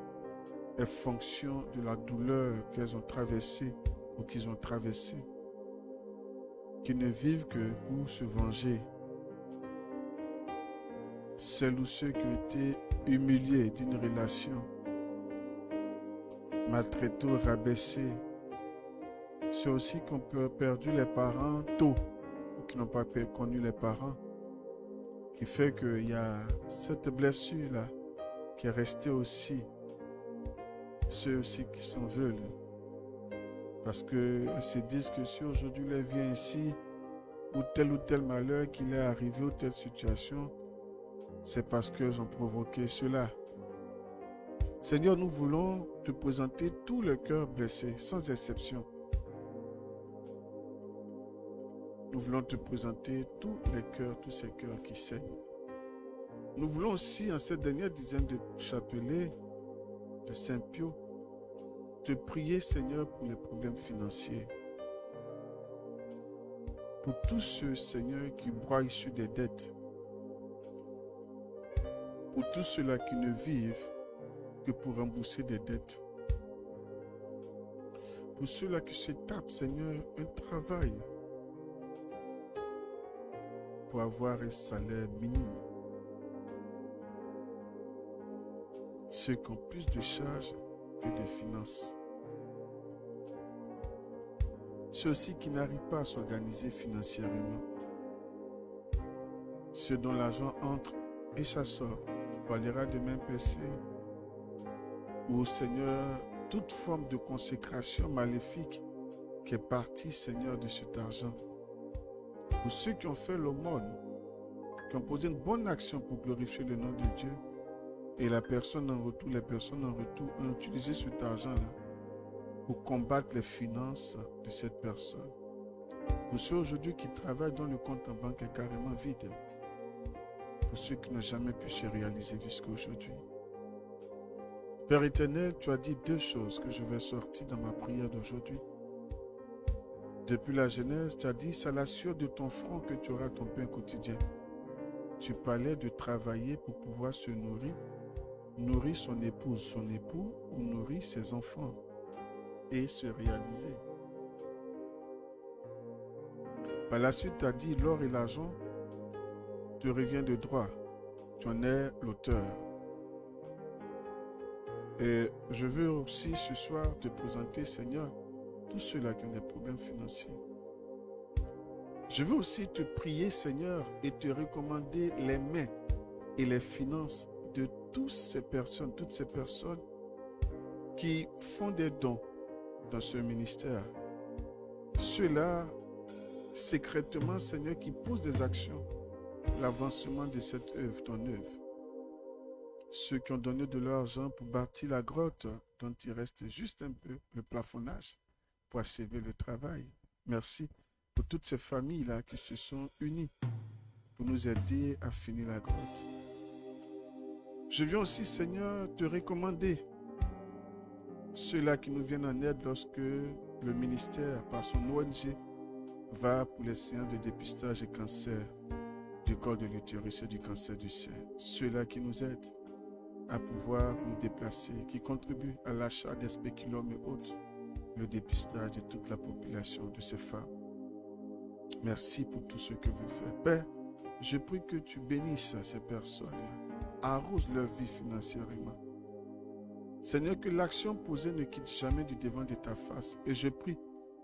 est fonction de la douleur qu'elles ont traversée ou qu'ils ont traversée, qui ne vivent que pour se venger, celles ou ceux qui ont été humiliés d'une relation, maltraités ou rabaissés, ceux aussi qui ont perdu les parents tôt ou qui n'ont pas connu les parents, qui fait qu'il y a cette blessure-là qui est restée aussi. Ceux aussi qui s'en veulent. Parce qu'ils se disent que si aujourd'hui il vient ici, ou tel malheur qu'il est arrivé, ou telle situation, c'est parce qu'ils ont provoqué cela. Seigneur, nous voulons te présenter tous les cœurs blessés, sans exception. Nous voulons te présenter tous les cœurs, tous ces cœurs qui saignent. Nous voulons aussi, en cette dernière dizaine de chapelets de Saint-Pio, te prier, Seigneur, pour les problèmes financiers. Pour tous ceux, Seigneur, qui broient sur des dettes. Pour tous ceux-là qui ne vivent que pour rembourser des dettes. Pour ceux-là qui se tapent, Seigneur, un travail pour avoir un salaire minime. Ceux qui ont plus de charges que de finances. Ceux aussi qui n'arrivent pas à s'organiser financièrement. Ceux dont l'argent entre et ça sort. On parlera de main percée. Ou Seigneur, toute forme de consécration maléfique qui est partie, Seigneur, de cet argent. Ou ceux qui ont fait l'aumône, qui ont posé une bonne action pour glorifier le nom de Dieu. Et les personnes en retour ont utilisé cet argent-là pour combattre les finances de cette personne. Pour ceux aujourd'hui qui travaillent dont le compte en banque est carrément vide. Pour ceux qui n'ont jamais pu se réaliser jusqu'à aujourd'hui. Père éternel, tu as dit deux choses que je vais sortir dans ma prière d'aujourd'hui. Depuis la Genèse, tu as dit, c'est à la sueur de ton front que tu auras ton pain quotidien. Tu parlais de travailler pour pouvoir se nourrir son épouse, son époux, ou nourrir ses enfants et se réaliser. Par la suite, tu as dit, l'or et l'argent te revient de droit. Tu en es l'auteur. Et je veux aussi ce soir te présenter, Seigneur, tous ceux-là qui ont des problèmes financiers. Je veux aussi te prier, Seigneur, et te recommander les mains et les finances de toutes ces personnes qui font des dons dans ce ministère. Ceux-là, secrètement, Seigneur, qui posent des actions, l'avancement de cette œuvre, ton œuvre. Ceux qui ont donné de l'argent pour bâtir la grotte, dont il reste juste un peu le plafonnage pour achever le travail. Merci pour toutes ces familles-là qui se sont unies pour nous aider à finir la grotte. Je viens aussi, Seigneur, te recommander ceux-là qui nous viennent en aide lorsque le ministère, par son ONG, va pour les séances de dépistage et cancer du col de l'utérus et du cancer du sein. Ceux-là qui nous aident à pouvoir nous déplacer, qui contribuent à l'achat des spéculums et autres, le dépistage de toute la population de ces femmes. Merci pour tout ce que vous faites. Père, je prie que tu bénisses ces personnes-là, arrose leur vie financièrement. Seigneur, que l'action posée ne quitte jamais du devant de ta face. Et je prie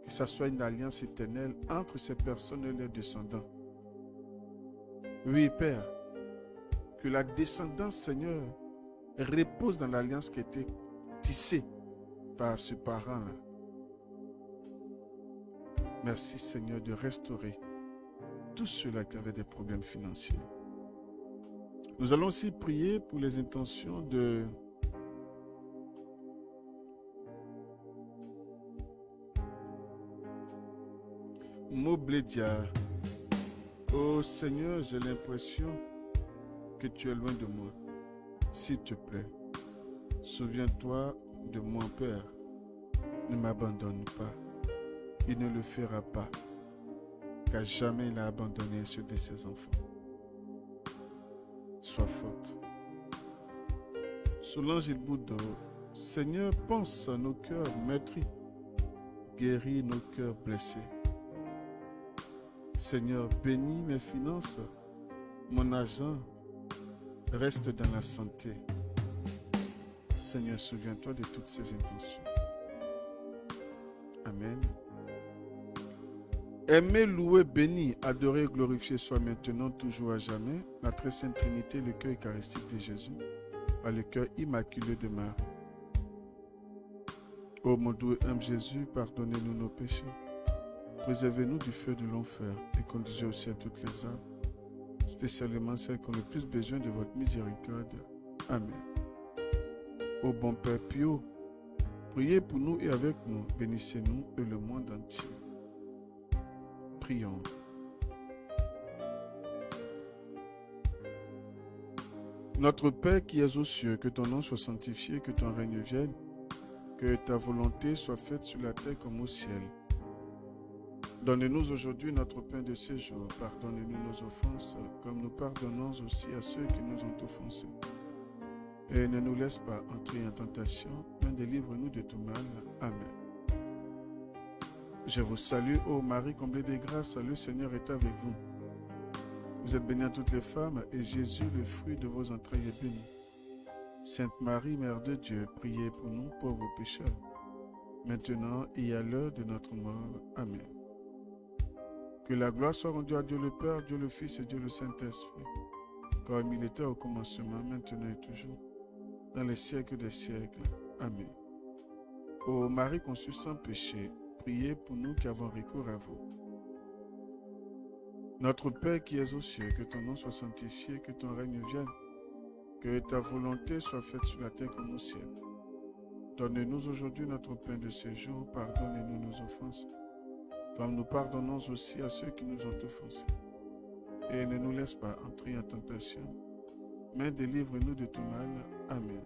que ça soit une alliance éternelle entre ces personnes et leurs descendants. Oui, Père, que la descendance, Seigneur, repose dans l'alliance qui a été tissée par ce parent-là. Merci, Seigneur, de restaurer tous ceux-là qui avaient des problèmes financiers. Nous allons aussi prier pour les intentions de Moblédia. Oh Seigneur, j'ai l'impression que tu es loin de moi. S'il te plaît, souviens-toi de mon Père. Ne m'abandonne pas. Il ne le fera pas, car jamais il a abandonné ceux de ses enfants. Sois forte. Solange Ilboudo, Seigneur, pense à nos cœurs meurtris, guéris nos cœurs blessés. Seigneur, bénis mes finances, mon argent reste dans la santé. Seigneur, souviens-toi de toutes ces intentions. Amen. Aimé, loué, béni, adoré, glorifié soit maintenant, toujours à jamais, la très sainte Trinité, le cœur eucharistique de Jésus, par le cœur immaculé de Marie. Ô mon doux et humble Jésus, pardonnez-nous nos péchés, préservez-nous du feu de l'enfer et conduisez au ciel toutes les âmes, spécialement celles qui ont le plus besoin de votre miséricorde. Amen. Ô bon Père Pio, priez pour nous et avec nous, bénissez-nous et le monde entier. Prions. Notre Père qui es aux cieux, que ton nom soit sanctifié, que ton règne vienne, que ta volonté soit faite sur la terre comme au ciel. Donne-nous aujourd'hui notre pain de ce jour. Pardonne-nous nos offenses, comme nous pardonnons aussi à ceux qui nous ont offensés. Et ne nous laisse pas entrer en tentation, mais délivre-nous de tout mal. Amen. Je vous salue, ô Marie, comblée de grâce, le Seigneur est avec vous. Vous êtes bénie à toutes les femmes, et Jésus, le fruit de vos entrailles, est béni. Sainte Marie, Mère de Dieu, priez pour nous pauvres pécheurs, maintenant et à l'heure de notre mort. Amen. Que la gloire soit rendue à Dieu le Père, Dieu le Fils et Dieu le Saint-Esprit, comme il était au commencement, maintenant et toujours, dans les siècles des siècles. Amen. Ô Marie conçue sans péché, priez pour nous qui avons recours à vous. Notre Père qui es aux cieux, que ton nom soit sanctifié, que ton règne vienne, que ta volonté soit faite sur la terre comme au ciel. Donne-nous aujourd'hui notre pain de ce jour, pardonne-nous nos offenses, comme nous pardonnons aussi à ceux qui nous ont offensés. Et ne nous laisse pas entrer en tentation, mais délivre-nous de tout mal. Amen.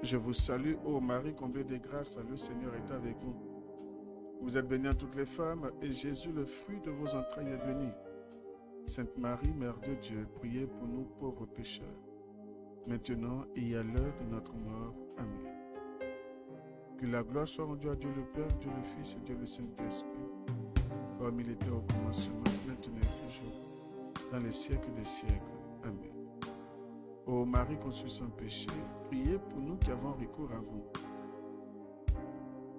Je vous salue, ô Marie, comblée de grâce, le Seigneur est avec vous. Vous êtes bénie en toutes les femmes, et Jésus, le fruit de vos entrailles, est béni. Sainte Marie, Mère de Dieu, priez pour nous pauvres pécheurs, maintenant et à l'heure de notre mort. Amen. Que la gloire soit rendue à Dieu le Père, Dieu le Fils et Dieu le Saint-Esprit, comme il était au commencement, maintenant et toujours, dans les siècles des siècles. Amen. Ô Marie conçue sans péché, priez pour nous qui avons recours à vous.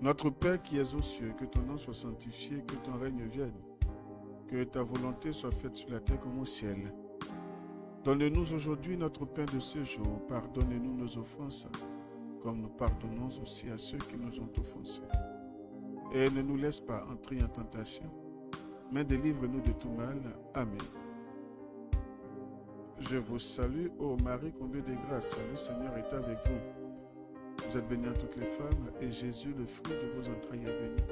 Notre Père qui es aux cieux, que ton nom soit sanctifié, que ton règne vienne, que ta volonté soit faite sur la terre comme au ciel. Donne-nous aujourd'hui notre pain de ce jour, pardonne-nous nos offenses, comme nous pardonnons aussi à ceux qui nous ont offensés. Et ne nous laisse pas entrer en tentation, mais délivre-nous de tout mal. Amen. Je vous salue, ô Marie, comblée de grâce, le Seigneur est avec vous. Vous êtes bénie en toutes les femmes, et Jésus, le fruit de vos entrailles, est béni.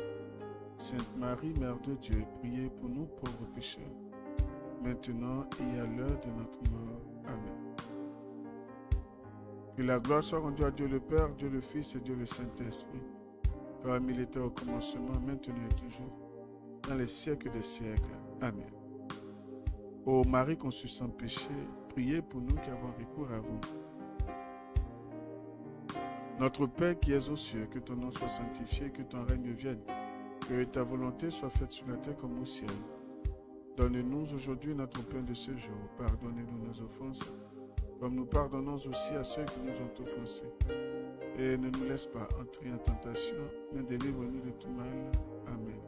Sainte Marie, Mère de Dieu, priez pour nous pauvres pécheurs, maintenant et à l'heure de notre mort. Amen. Que la gloire soit rendue à Dieu le Père, Dieu le Fils et Dieu le Saint-Esprit, comme il était au commencement, maintenant et toujours, dans les siècles des siècles. Amen. Ô Marie conçue sans péché, priez pour nous qui avons recours à vous. Notre Père qui es aux cieux, que ton nom soit sanctifié, que ton règne vienne, que ta volonté soit faite sur la terre comme au ciel. Donne-nous aujourd'hui notre pain de ce jour, pardonnez-nous nos offenses, comme nous pardonnons aussi à ceux qui nous ont offensés. Et ne nous laisse pas entrer en tentation, mais délivre-nous de tout mal. Amen.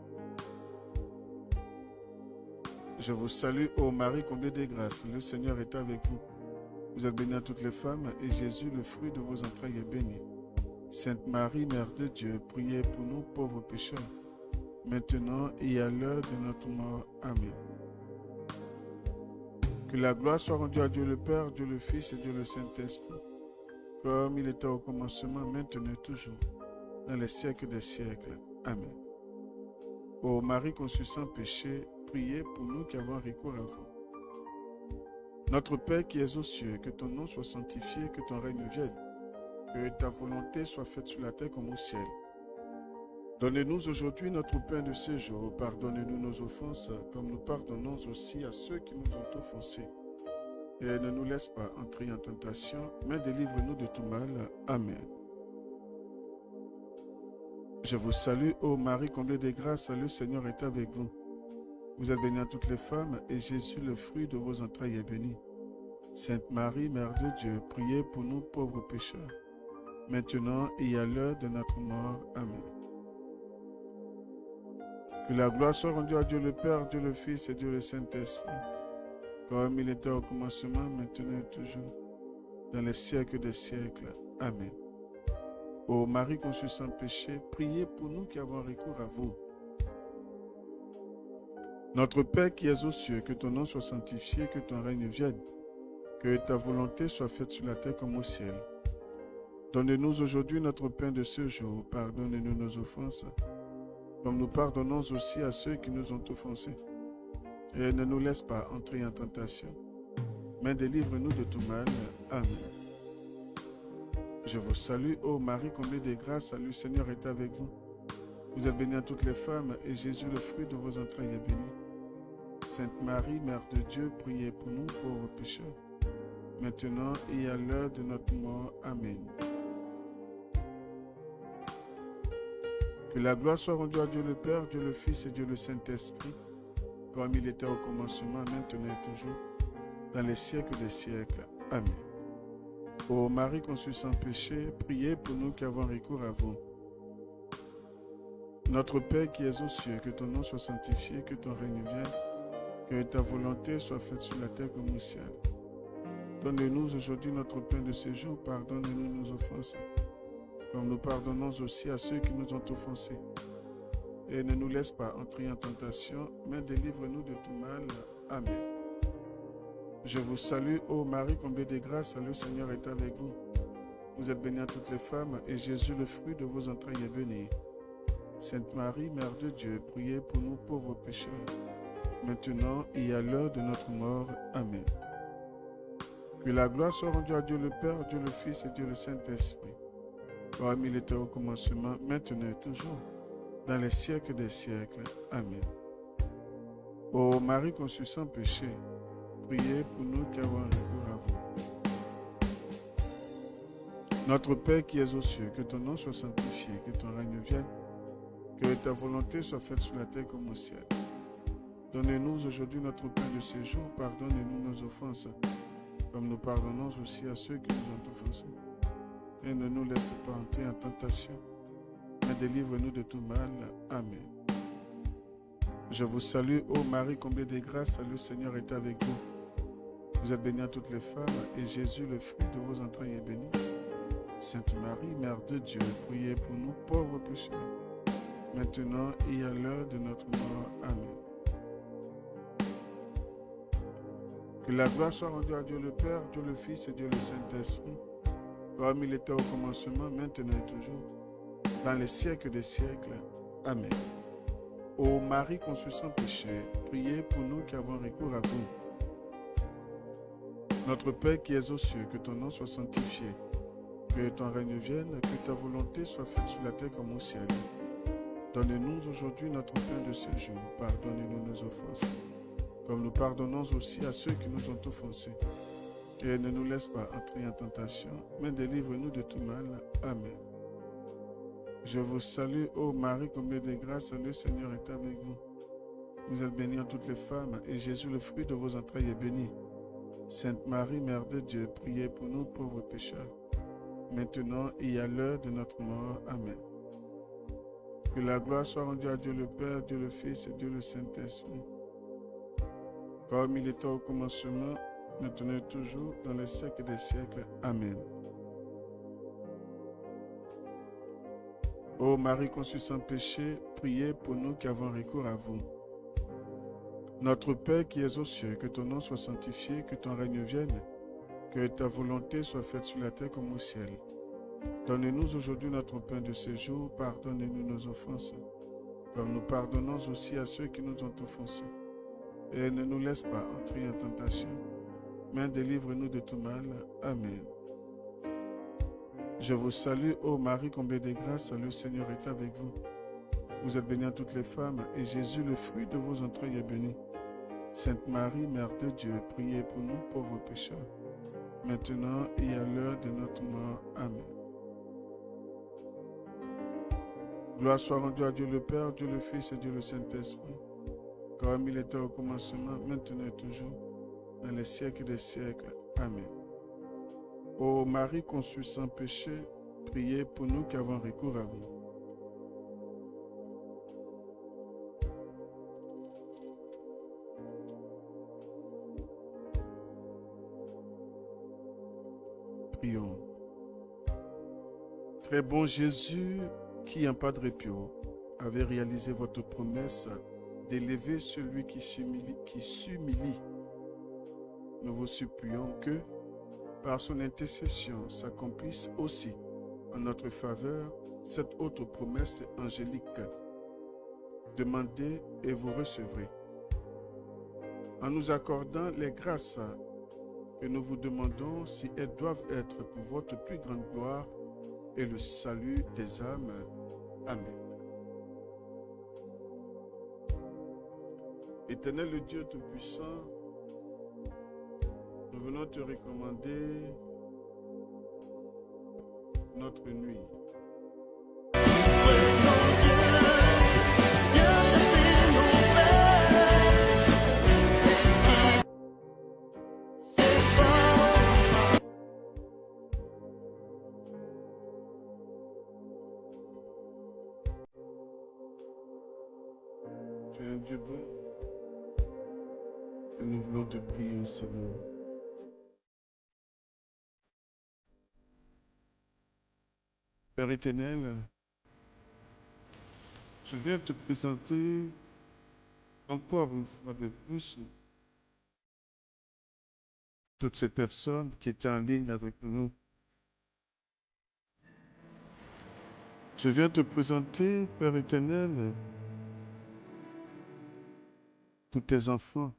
Je vous salue, ô Marie, comblée de grâce, le Seigneur est avec vous. Vous êtes bénie à toutes les femmes, et Jésus, le fruit de vos entrailles, est béni. Sainte Marie, Mère de Dieu, priez pour nous pauvres pécheurs, maintenant et à l'heure de notre mort. Amen. Que la gloire soit rendue à Dieu le Père, Dieu le Fils et Dieu le Saint-Esprit, comme il était au commencement, maintenant et toujours, dans les siècles des siècles. Amen. Ô Marie conçue sans péché, priez pour nous qui avons recours à vous. Notre Père qui es aux cieux, que ton nom soit sanctifié, que ton règne vienne, que ta volonté soit faite sur la terre comme au ciel. Donne-nous aujourd'hui notre pain de ce jour, pardonne-nous nos offenses, comme nous pardonnons aussi à ceux qui nous ont offensés. Et ne nous laisse pas entrer en tentation, mais délivre-nous de tout mal. Amen. Je vous salue, ô Marie, comblée de grâce, le Seigneur est avec vous. Vous êtes bénie en toutes les femmes, et Jésus, le fruit de vos entrailles, est béni. Sainte Marie, Mère de Dieu, priez pour nous pauvres pécheurs, maintenant et à l'heure de notre mort. Amen. Que la gloire soit rendue à Dieu le Père, Dieu le Fils et Dieu le Saint-Esprit, comme il était au commencement, maintenant et toujours, dans les siècles des siècles. Amen. Ô Marie conçue sans péché, priez pour nous qui avons recours à vous. Notre Père qui es aux cieux, que ton nom soit sanctifié, que ton règne vienne, que ta volonté soit faite sur la terre comme au ciel. Donne-nous aujourd'hui notre pain de ce jour, pardonne-nous nos offenses, comme nous pardonnons aussi à ceux qui nous ont offensés. Et ne nous laisse pas entrer en tentation, mais délivre-nous de tout mal. Amen. Je vous salue, ô Marie, comblée de grâce, le Seigneur est avec vous. Vous êtes bénie à toutes les femmes, et Jésus, le fruit de vos entrailles, est béni. Sainte Marie, Mère de Dieu, priez pour nous pauvres pécheurs, maintenant et à l'heure de notre mort. Amen. Que la gloire soit rendue à Dieu le Père, Dieu le Fils et Dieu le Saint-Esprit, comme il était au commencement, maintenant et toujours, dans les siècles des siècles. Amen. Ô Marie conçue sans péché, priez pour nous qui avons recours à vous. Notre Père qui es aux cieux, que ton nom soit sanctifié, que ton règne vienne, que ta volonté soit faite sur la terre comme au ciel. Donne-nous aujourd'hui notre pain de ce jour, pardonne-nous nos offenses, comme nous pardonnons aussi à ceux qui nous ont offensés. Et ne nous laisse pas entrer en tentation, mais délivre-nous de tout mal. Amen. Je vous salue, ô Marie, comblée de grâce, le Seigneur est avec vous. Vous êtes bénie à toutes les femmes, et Jésus, le fruit de vos entrailles, est béni. Sainte Marie, Mère de Dieu, priez pour nous pauvres pécheurs, maintenant et à l'heure de notre mort. Amen. Que la gloire soit rendue à Dieu le Père, Dieu le Fils et Dieu le Saint-Esprit, comme il était au commencement, maintenant et toujours, dans les siècles des siècles. Amen. Ô Marie conçue sans péché, priez pour nous qui avons recours à vous. Notre Père qui es aux cieux, que ton nom soit sanctifié, que ton règne vienne, que ta volonté soit faite sur la terre comme au ciel. Donne-nous aujourd'hui notre pain de ce jour, pardonne-nous nos offenses, comme nous pardonnons aussi à ceux qui nous ont offensés. Et ne nous laisse pas entrer en tentation, mais délivre-nous de tout mal. Amen. Je vous salue, ô Marie, comblée de grâce, le Seigneur est avec vous. Vous êtes bénie à toutes les femmes, et Jésus, le fruit de vos entrailles, est béni. Sainte Marie, Mère de Dieu, priez pour nous pauvres pécheurs, maintenant et à l'heure de notre mort. Amen. Que la gloire soit rendue à Dieu le Père, Dieu le Fils et Dieu le Saint-Esprit, comme il était au commencement, maintenant et toujours, dans les siècles des siècles. Amen. Ô Marie conçue sans péché, priez pour nous qui avons recours à vous. Notre Père qui es aux cieux, que ton nom soit sanctifié, que ton règne vienne, que ta volonté soit faite sur la terre comme au ciel. Donne-nous aujourd'hui notre pain de ce jour, pardonne-nous nos offenses, comme nous pardonnons aussi à ceux qui nous ont offensés. Et ne nous laisse pas entrer en tentation, mais délivre-nous de tout mal. Amen. Je vous salue, ô Marie, comblée de grâce, le Seigneur est avec vous. Vous êtes bénie en toutes les femmes, et Jésus, le fruit de vos entrailles, est béni. Sainte Marie, Mère de Dieu, priez pour nous pauvres pécheurs, maintenant et à l'heure de notre mort. Amen. Que la gloire soit rendue à Dieu le Père, Dieu le Fils et Dieu le Saint-Esprit, comme il était au commencement, maintenant et toujours, dans les siècles des siècles. Amen. Ô Marie conçue sans péché, priez pour nous qui avons recours à vous. Notre Père qui es aux cieux, que ton nom soit sanctifié, que ton règne vienne, que ta volonté soit faite sur la terre comme au ciel. Donne-nous aujourd'hui notre pain de ce jour, pardonne-nous nos offenses, comme nous pardonnons aussi à ceux qui nous ont offensés. Et ne nous laisse pas entrer en tentation, mais délivre-nous de tout mal. Amen. Je vous salue, ô Marie, comblée de grâce, le Seigneur est avec vous. Vous êtes bénie à toutes les femmes, et Jésus, le fruit de vos entrailles, est béni. Sainte Marie, Mère de Dieu, priez pour nous pauvres pécheurs, maintenant et à l'heure de notre mort. Amen. Gloire soit rendue à Dieu le Père, Dieu le Fils et Dieu le Saint-Esprit, comme il était au commencement, maintenant et toujours, dans les siècles des siècles. Amen. Ô Marie conçue sans péché, priez pour nous qui avons recours à vous. Prions. Très bon Jésus, qui en Padre Pio avait réalisé votre promesse d'élever celui qui s'humilie. Nous vous supplions que, par son intercession, s'accomplisse aussi en notre faveur cette autre promesse angélique. Demandez et vous recevrez. En nous accordant les grâces que nous vous demandons, si elles doivent être pour votre plus grande gloire et le salut des âmes. Amen. Éternel le Dieu Tout-Puissant, nous venons te recommander notre nuit. Tu es un Dieu bon et nous voulons te prier, Seigneur. Père éternel, je viens te présenter encore une fois de plus toutes ces personnes qui étaient en ligne avec nous. Je viens te présenter, Père éternel, tous tes enfants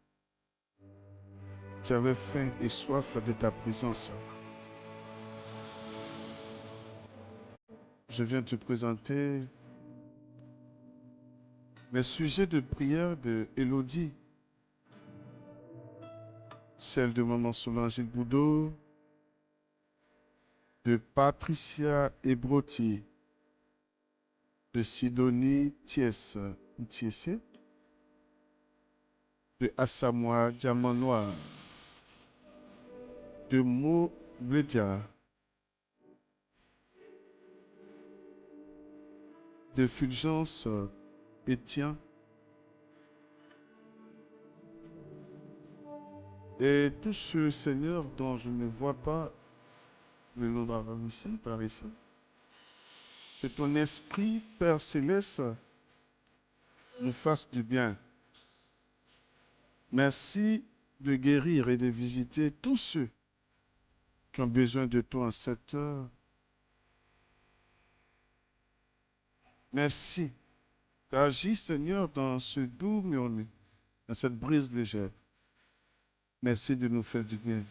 qui avaient faim et soif de ta présence. Je viens te présenter les sujets de prière de Élodie, celle de Maman Solange Boudot, de Patricia Ebroti, de Sidonie Thiès, de Assamoah Diamant Noir, de Mo Bledia, de Fulgence Étienne, et tous ceux, Seigneur, dont je ne vois pas le nom d'avant ici, par ici. Que ton esprit, Père Céleste, nous fasse du bien. Merci de guérir et de visiter tous ceux qui ont besoin de toi en cette heure. Merci d'agir, Seigneur, dans ce doux murmure, dans cette brise légère. Merci de nous faire du bien.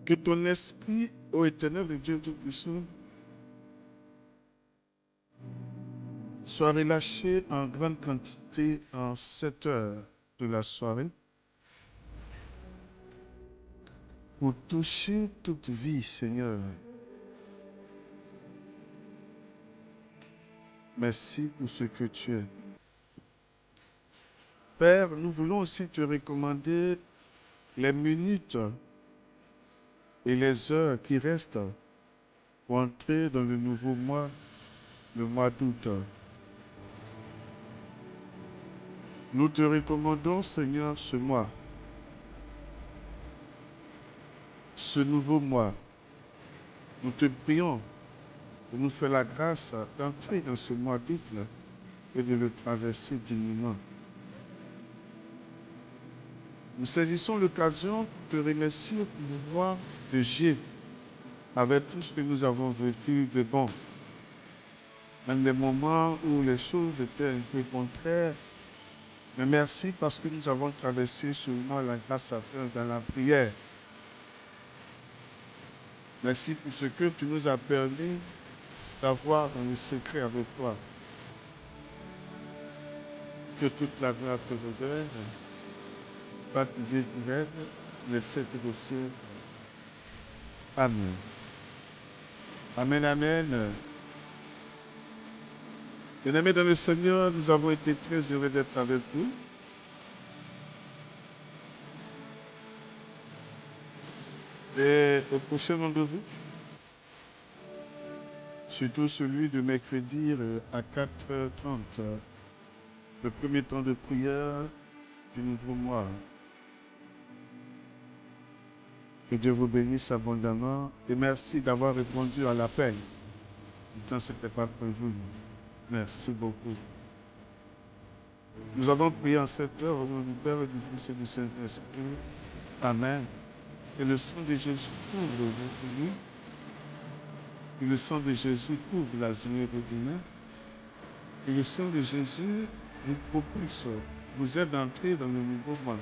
Que ton esprit, ô Éternel, le Dieu Tout-Puissant, soit relâché en grande quantité en cette heure de la soirée pour toucher toute vie, Seigneur. Merci pour ce que tu es. Père, nous voulons aussi te recommander les minutes et les heures qui restent pour entrer dans le nouveau mois, le mois d'août. Nous te recommandons, Seigneur, ce mois, ce nouveau mois. Nous te prions de nous faire la grâce d'entrer dans ce mois d'août et de le traverser dignement. Nous saisissons l'occasion de remercier le pouvoir de Dieu avec tout ce que nous avons vécu de bon. Même les moments où les choses étaient un peu contraires. Mais merci parce que nous avons traversé ce mois la grâce à faire dans la prière. Merci pour ce que tu nous as permis d'avoir dans le secret avec toi. Que toute la gloire te réserve. Baptisé du rêve, les sept de ciel. Amen. Amen, amen. Bien-aimés dans le Seigneur, nous avons été très heureux d'être avec vous. Et au prochain rendez-vous, surtout celui de mercredi à 4h30, le premier temps de prière du nouveau mois. Que Dieu vous bénisse abondamment et merci d'avoir répondu à l'appel. Pourtant, ce n'était pas prévu. Merci beaucoup. Nous avons prié en cette heure au nom du Père et du Fils et du Saint-Esprit. Amen. Et le sang de Jésus couvre votre vie. Et le sang de Jésus couvre la journée de demain. Et le sang de Jésus vous propulse, vous aide à entrer dans le nouveau monde.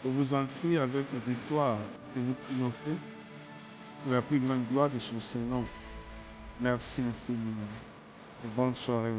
Et vous entrez avec victoire et vous triomphez pour la plus grande gloire de son Seigneur. Merci infiniment. Et bonne soirée.